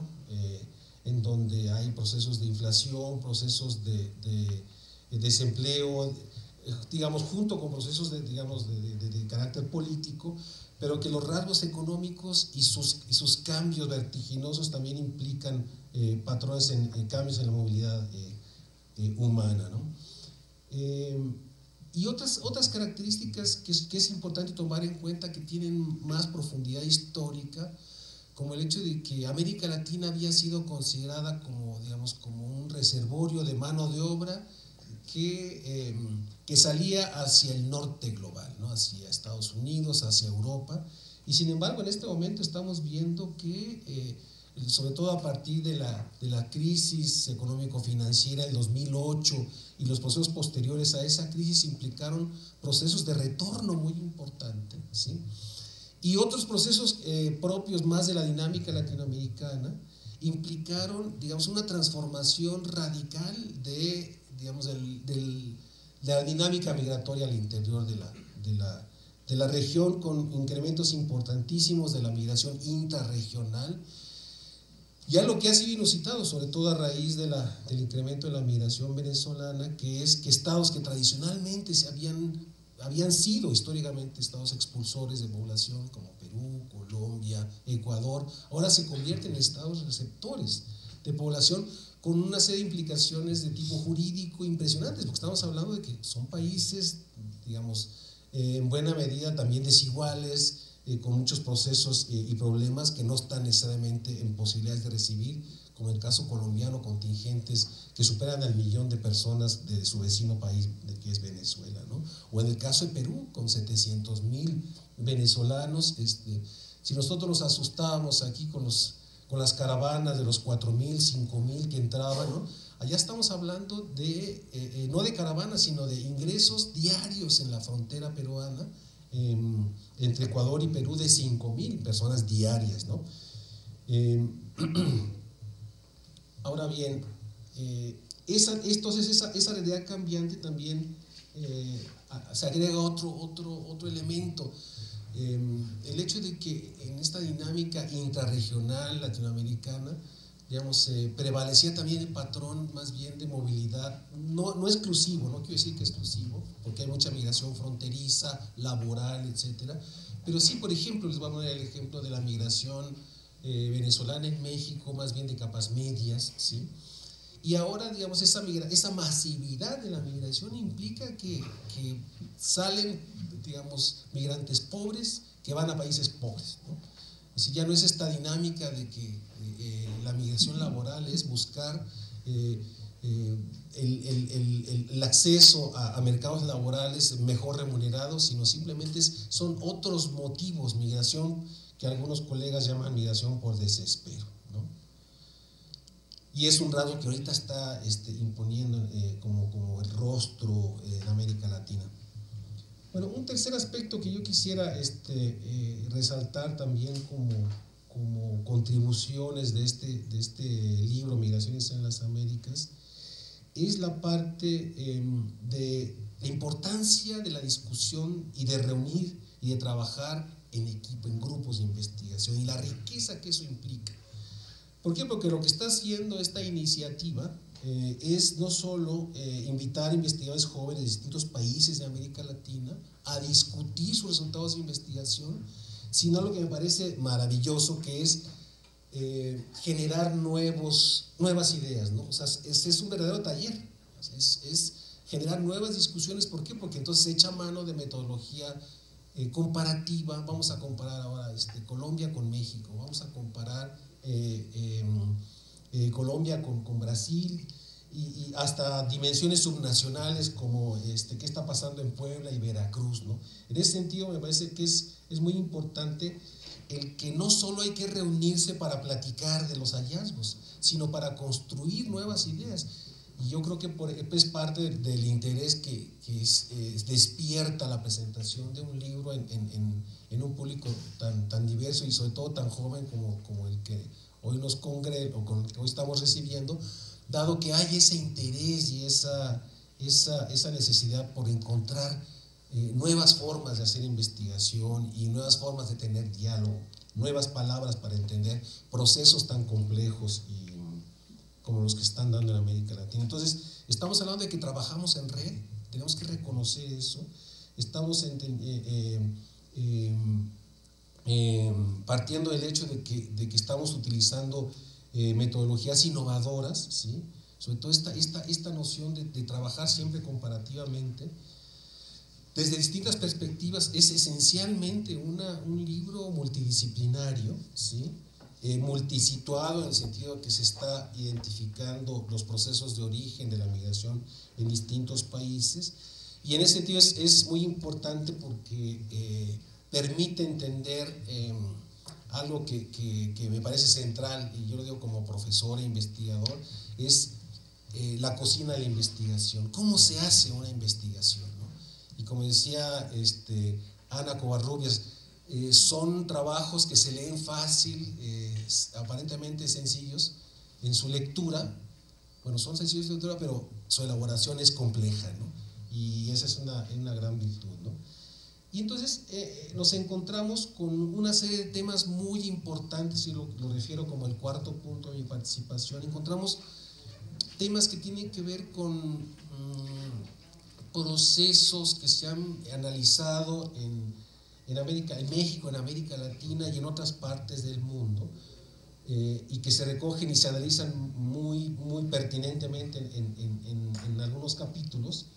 en donde hay procesos de inflación, procesos de desempleo, digamos, junto con procesos de carácter político, pero que los rasgos económicos y sus cambios vertiginosos también implican patrones en cambios en la movilidad humana, ¿no? Y otras características que es importante tomar en cuenta, que tienen más profundidad histórica, como el hecho de que América Latina había sido considerada como, digamos, como un reservorio de mano de obra que salía hacia el norte global, ¿no? Hacia Estados Unidos, hacia Europa, y sin embargo en este momento estamos viendo que, sobre todo a partir de la crisis económico-financiera del 2008 y los procesos posteriores a esa crisis, implicaron procesos de retorno muy importantes, ¿sí? Y otros procesos propios más de la dinámica latinoamericana implicaron, digamos, una transformación radical de la dinámica migratoria al interior de la región, con incrementos importantísimos de la migración intrarregional. Ya lo que ha sido inusitado, sobre todo a raíz del incremento de la migración venezolana, que es que estados que tradicionalmente habían sido históricamente estados expulsores de población, como Perú, Colombia, Ecuador, ahora se convierten en estados receptores de población, con una serie de implicaciones de tipo jurídico impresionantes, porque estamos hablando de que son países, digamos, en buena medida también desiguales, con muchos procesos y problemas que no están necesariamente en posibilidades de recibir, como el caso colombiano, contingentes que superan al 1.000.000 de personas de su vecino país, que es Venezuela, ¿no? O en el caso de Perú, con 700.000 venezolanos. Si nosotros nos asustábamos aquí con las caravanas de los 4.000, 5.000 que entraban, ¿no? Allá estamos hablando de, no de caravanas, sino de ingresos diarios en la frontera peruana, entre Ecuador y Perú, de 5.000 personas diarias, ¿no? Ahora bien, esa realidad cambiante también se agrega otro elemento. El hecho de que en esta dinámica intrarregional latinoamericana, digamos, prevalecía también el patrón más bien de movilidad, no exclusivo, no quiero decir que exclusivo, porque hay mucha migración fronteriza, laboral, etcétera, pero sí, por ejemplo, les voy a poner el ejemplo de la migración venezolana en México, más bien de capas medias, ¿sí? Y ahora, digamos, esa masividad de la migración implica que salen, digamos, migrantes pobres que van a países pobres, ¿no? Es decir, ya no es esta dinámica de que la migración laboral es buscar el acceso a mercados laborales mejor remunerados, sino simplemente son otros motivos, migración que algunos colegas llaman migración por desespero, ¿no? Y es un rasgo que ahorita está imponiendo como el rostro en América Latina. Bueno, un tercer aspecto que yo quisiera resaltar también como contribuciones de este libro, Migraciones en las Américas, es la parte de la importancia de la discusión y de reunir y de trabajar en equipo, en grupos de investigación, y la riqueza que eso implica. ¿Por qué? Porque lo que está haciendo esta iniciativa es no solo invitar a investigadores jóvenes de distintos países de América Latina a discutir sus resultados de investigación, sino lo que me parece maravilloso, que es generar nuevas ideas, ¿no? O sea, es un verdadero taller, es generar nuevas discusiones. ¿Por qué? Porque entonces se echa mano de metodología comparativa. Vamos a comparar ahora Colombia con México, vamos a comparar Colombia con Brasil, y hasta dimensiones subnacionales como qué está pasando en Puebla y Veracruz, ¿no? En ese sentido me parece que es muy importante el que no solo hay que reunirse para platicar de los hallazgos, sino para construir nuevas ideas. Y yo creo que es parte del interés que despierta la presentación de un libro en un público tan diverso y sobre todo tan joven como el que hoy nos congrega, o con el que hoy estamos recibiendo, dado que hay ese interés y esa necesidad por encontrar nuevas formas de hacer investigación y nuevas formas de tener diálogo, nuevas palabras para entender procesos tan complejos como los que están dando en América Latina. Entonces, estamos hablando de que trabajamos en red, tenemos que reconocer eso, estamos partiendo del hecho de que estamos utilizando metodologías innovadoras, ¿sí? Sobre todo esta noción de trabajar siempre comparativamente desde distintas perspectivas. Es esencialmente un libro multidisciplinario, ¿sí? Multisituado, en el sentido de que se está identificando los procesos de origen de la migración en distintos países, y en ese sentido es muy importante porque permite entender algo que me parece central, y yo lo digo como profesor e investigador, es la cocina de la investigación. ¿Cómo se hace una investigación, ¿no? Y como decía Ana Covarrubias, son trabajos que se leen fácil, aparentemente sencillos en su lectura. Bueno, son sencillos de lectura, pero su elaboración es compleja, ¿no? Y esa es una gran virtud, ¿no? Y entonces nos encontramos con una serie de temas muy importantes, y lo refiero como el cuarto punto de mi participación. Encontramos temas que tienen que ver con procesos que se han analizado en México, en América Latina y en otras partes del mundo, y que se recogen y se analizan muy pertinentemente en algunos capítulos.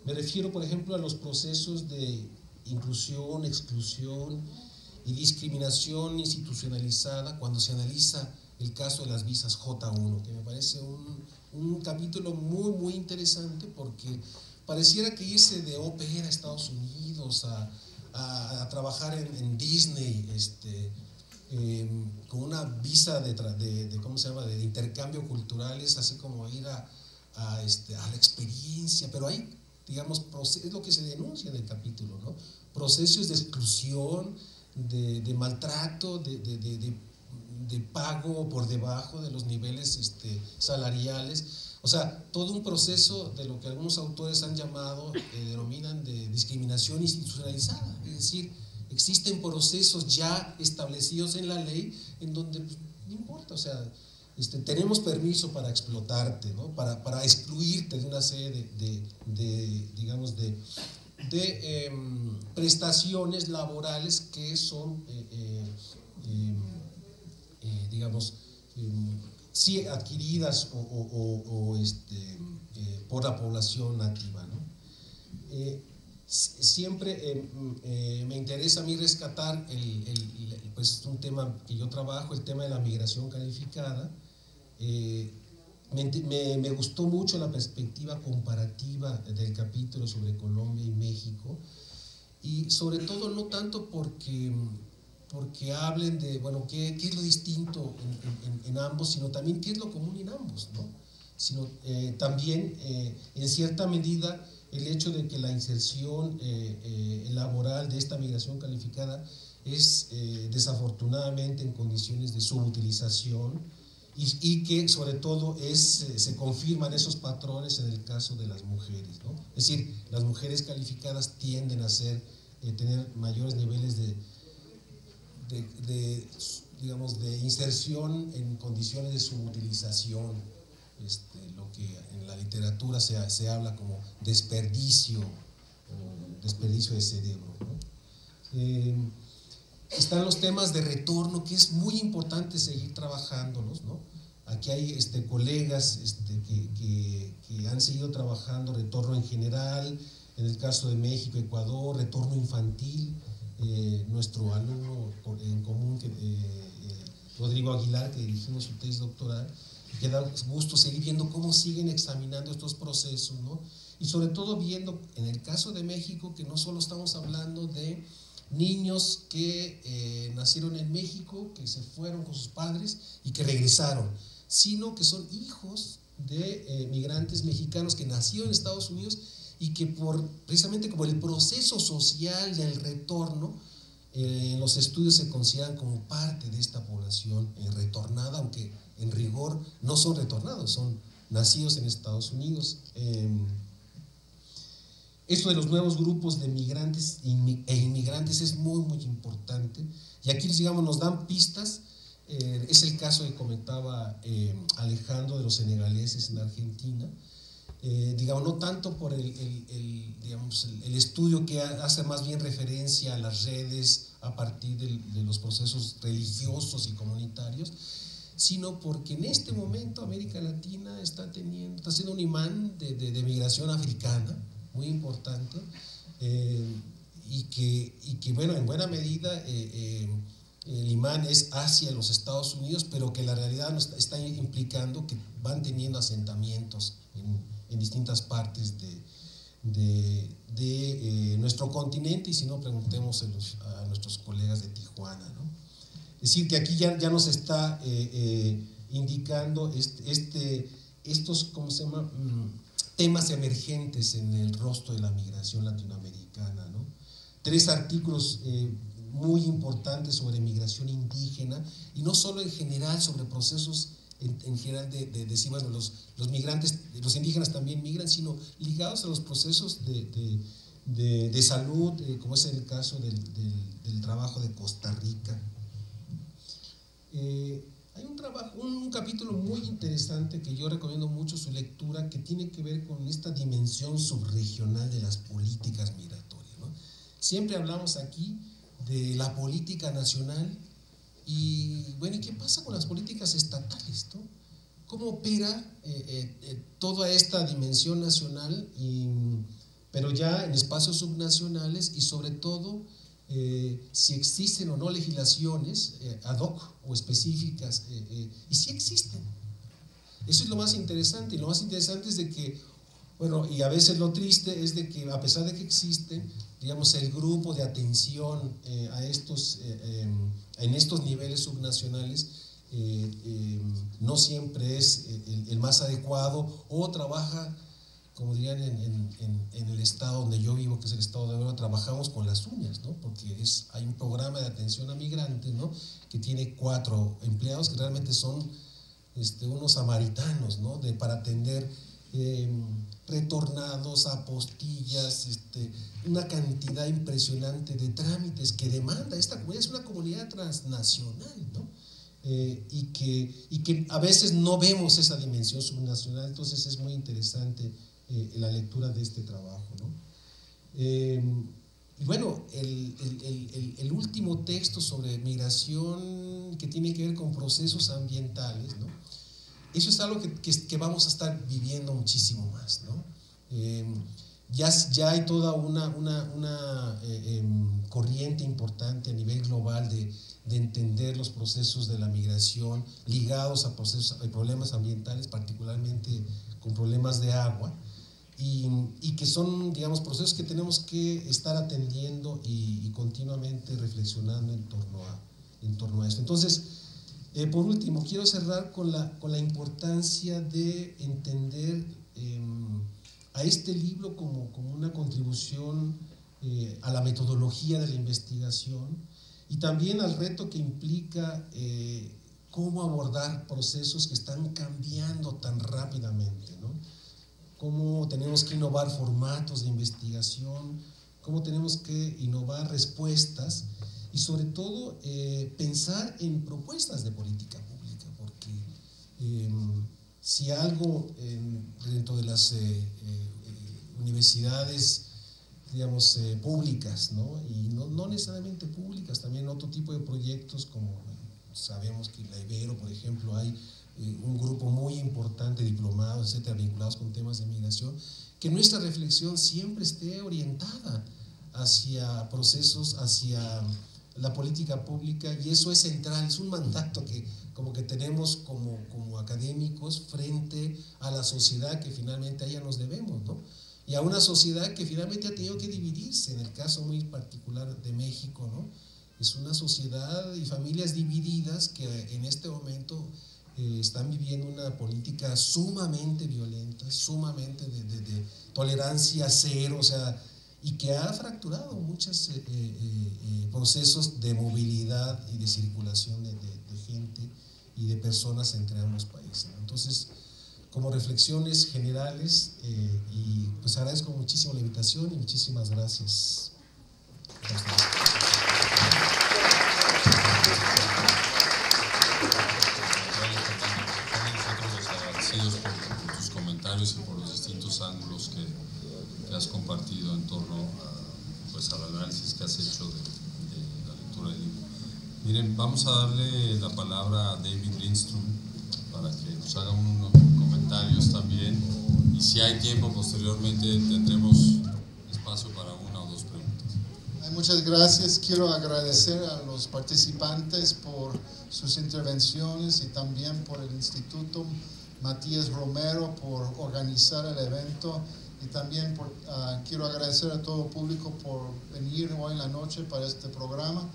Me refiero, por ejemplo, a los procesos de inclusión, exclusión y discriminación institucionalizada cuando se analiza el caso de las visas J1, que me parece un capítulo muy interesante, porque pareciera que irse de au pair a Estados Unidos a trabajar en Disney con una visa ¿cómo se llama?, de intercambio cultural, es así como ir a la experiencia. Pero hay, digamos, es lo que se denuncia en el capítulo, ¿no? Procesos de exclusión, de maltrato, de pago por debajo de los niveles salariales. O sea, todo un proceso de lo que algunos autores han llamado, denominan de discriminación institucionalizada. Es decir, existen procesos ya establecidos en la ley en donde pues, no importa, o sea, tenemos permiso para explotarte, ¿no? Para excluirte de una serie digamos, de prestaciones laborales que son, digamos, sí adquiridas por la población nativa, ¿no? Siempre me interesa a mí rescatar pues un tema que yo trabajo, el tema de la migración calificada. Me gustó mucho la perspectiva comparativa del capítulo sobre Colombia y México, y sobre todo no tanto porque hablen de, bueno, qué es lo distinto en ambos, sino también qué es lo común en ambos, ¿no? Sino también en cierta medida el hecho de que la inserción laboral de esta migración calificada es desafortunadamente en condiciones de subutilización y que sobre todo se confirman esos patrones en el caso de las mujeres, ¿no? Es decir, las mujeres calificadas tienden a tener mayores niveles digamos, de inserción en condiciones de subutilización, lo que en la literatura se habla como desperdicio o desperdicio de cerebro, ¿no? Están los temas de retorno, que es muy importante seguir trabajándolos, ¿no? Aquí hay colegas que han seguido trabajando retorno en general, en el caso de México, Ecuador, retorno infantil. Nuestro alumno en común, Rodrigo Aguilar, que dirigimos su tesis doctoral, que da gusto seguir viendo cómo siguen examinando estos procesos, ¿no? Y sobre todo viendo, en el caso de México, que no solo estamos hablando de niños que nacieron en México, que se fueron con sus padres y que regresaron, sino que son hijos de migrantes mexicanos que nacieron en Estados Unidos y que precisamente como el proceso social del retorno, en los estudios se consideran como parte de esta población retornada, aunque en rigor no son retornados, son nacidos en Estados Unidos. Esto de los nuevos grupos de migrantes e inmigrantes es muy, muy importante, y aquí, digamos, nos dan pistas. Es el caso que comentaba Alejandro de los senegaleses en Argentina. Digamos, no tanto por el estudio que hace más bien referencia a las redes a partir de los procesos religiosos y comunitarios, sino porque en este momento América Latina está siendo un imán de migración africana muy importante, y que bueno, en buena medida el imán es hacia los Estados Unidos, pero que la realidad nos está implicando que van teniendo asentamientos en distintas partes de nuestro continente, y si no, preguntemos a nuestros colegas de Tijuana, ¿no? Es decir, que aquí ya nos está indicando estos, ¿cómo se llama?, temas emergentes en el rostro de la migración latinoamericana, ¿no? 3 artículos muy importantes sobre migración indígena, y no solo en general sobre procesos en general de decir, bueno, los migrantes, los indígenas también migran, sino ligados a los procesos de salud, como es el caso del trabajo de Costa Rica. Hay un capítulo muy interesante que yo recomiendo mucho su lectura, que tiene que ver con esta dimensión subregional de las políticas migratorias, ¿no? Siempre hablamos aquí de la política nacional, y bueno, ¿y qué pasa con las políticas estatales, ¿no? ¿Cómo opera toda esta dimensión nacional, pero ya en espacios subnacionales, y sobre todo si existen o no legislaciones ad hoc o específicas, y si existen? Eso es lo más interesante, y lo más interesante es de que, bueno, y a veces lo triste es de que a pesar de que existen, digamos, el grupo de atención en estos niveles subnacionales no siempre es el más adecuado, o trabaja, como dirían en el estado donde yo vivo, que es el estado de Guerrero, trabajamos con las uñas, ¿no? Porque hay un programa de atención a migrantes, ¿no?, que tiene 4 empleados que realmente son unos samaritanos, ¿no?, para atender retornados, apostillas, una cantidad impresionante de trámites que demanda esta comunidad. Es una comunidad transnacional, ¿no? Y que a veces no vemos esa dimensión subnacional. Entonces es muy interesante la lectura de este trabajo, ¿no? Y bueno, el último texto sobre migración, que tiene que ver con procesos ambientales, ¿no? Eso es algo que vamos a estar viviendo muchísimo más, ¿no? Ya hay toda una corriente importante a nivel global de entender los procesos de la migración ligados a problemas ambientales, particularmente con problemas de agua, y que son, digamos, procesos que tenemos que estar atendiendo y continuamente reflexionando en torno a esto. Entonces, por último, quiero cerrar con la importancia de entender a este libro como una contribución a la metodología de la investigación y también al reto que implica cómo abordar procesos que están cambiando tan rápidamente, ¿no? Cómo tenemos que innovar formatos de investigación, cómo tenemos que innovar respuestas y sobre todo pensar en propuestas de política pública, porque si algo dentro de las universidades, digamos, públicas, ¿no? Y no necesariamente públicas, también otro tipo de proyectos como sabemos que en la Ibero, por ejemplo, hay un grupo muy importante de diplomados, etcétera, vinculados con temas de migración, que nuestra reflexión siempre esté orientada hacia procesos, hacia la política pública, y eso es central, es un mandato que como que tenemos como académicos frente a la sociedad que finalmente a ella nos debemos, ¿no? Y a una sociedad que finalmente ha tenido que dividirse, en el caso muy particular de México, ¿no? Es una sociedad y familias divididas que en este momento están viviendo una política sumamente violenta, sumamente de tolerancia cero, o sea, y que ha fracturado muchos procesos de movilidad y de circulación de gente y de personas entre ambos países. Entonces, como reflexiones generales, y pues agradezco muchísimo la invitación y muchísimas gracias. Nosotros agradecidos por tus comentarios y por los distintos ángulos que has compartido en torno pues al análisis que has hecho de la lectura del libro. Miren, vamos a darle la palabra a David Lindstrom para que nos haga unos comentarios también, y si hay tiempo posteriormente tendremos espacio para una o dos preguntas. Muchas gracias. Quiero agradecer a los participantes por sus intervenciones y también por el Instituto Matías Romero por organizar el evento, y también quiero agradecer a todo el público por venir hoy en la noche para este programa.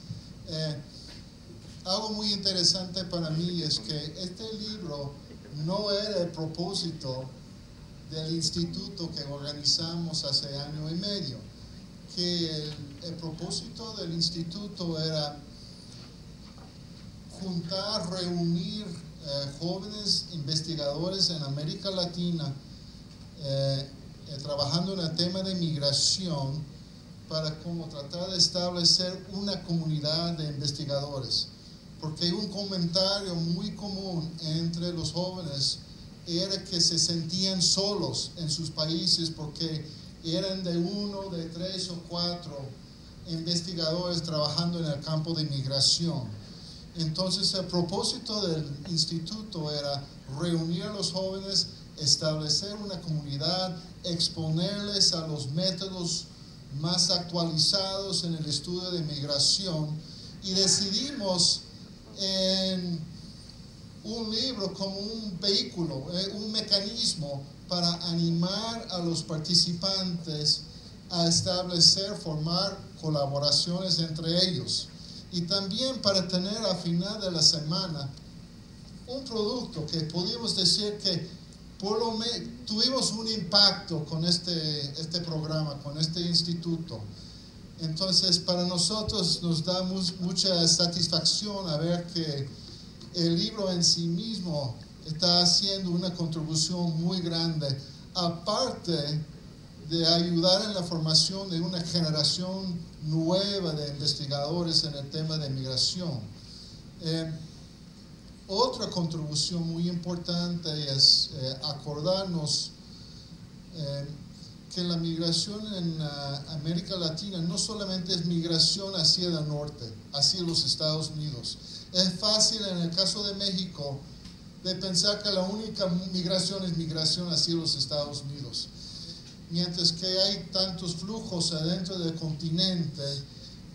Algo muy interesante para mí es que este libro no era el propósito del instituto que organizamos hace año y medio, que el propósito del instituto era juntar, reunir jóvenes investigadores en América Latina trabajando en el tema de migración para como tratar de establecer una comunidad de investigadores, porque un comentario muy común entre los jóvenes era que se sentían solos en sus países porque eran de 1, de 3 o 4 investigadores trabajando en el campo de migración. Entonces el propósito del instituto era reunir a los jóvenes, establecer una comunidad, exponerles a los métodos más actualizados en el estudio de migración, y decidimos en un libro como un vehículo, un mecanismo para animar a los participantes a establecer, formar colaboraciones entre ellos, y también para tener al final de la semana un producto que podríamos decir que por lo menos tuvimos un impacto con este programa, con este instituto. Entonces, para nosotros nos da mucha satisfacción a ver que el libro en sí mismo está haciendo una contribución muy grande, aparte de ayudar en la formación de una generación nueva de investigadores en el tema de migración. Otra contribución muy importante es acordarnos que la migración en América Latina no solamente es migración hacia el norte, hacia los Estados Unidos. Es fácil en el caso de México de pensar que la única migración es migración hacia los Estados Unidos, mientras que hay tantos flujos adentro del continente,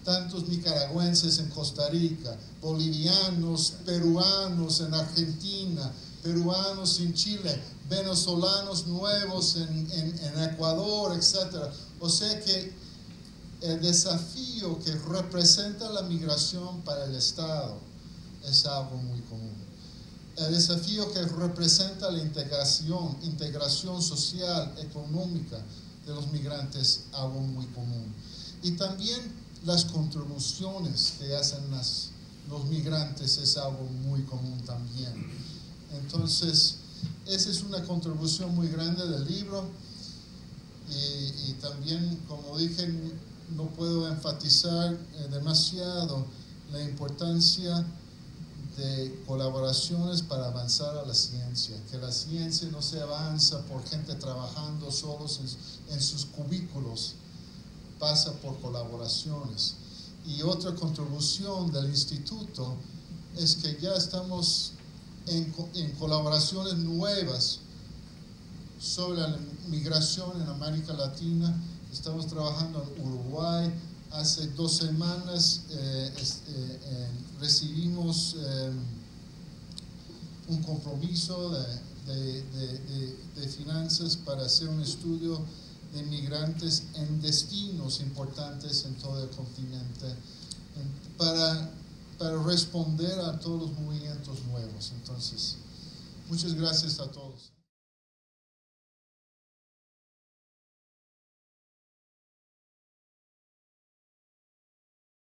tantos nicaragüenses en Costa Rica, bolivianos, peruanos en Argentina, peruanos en Chile, venezolanos nuevos en Ecuador, etc. O sea que el desafío que representa la migración para el Estado es algo muy común. el desafío que representa la integración social, económica de los migrantes, algo muy común. Y también las contribuciones que hacen los migrantes es algo muy común también. Entonces, esa es una contribución muy grande del libro. Y también, como dije, no puedo enfatizar demasiado la importancia de colaboraciones para avanzar a la ciencia, que la ciencia no se avanza por gente trabajando solos en sus cubículos, pasa por colaboraciones. Y otra contribución del instituto es que ya estamos en colaboraciones nuevas sobre la migración en América Latina. Estamos trabajando en Uruguay. Hace 2 semanas recibimos un compromiso de finanzas para hacer un estudio de migrantes en destinos importantes en todo el continente para responder a todos los movimientos nuevos. Entonces, muchas gracias a todos.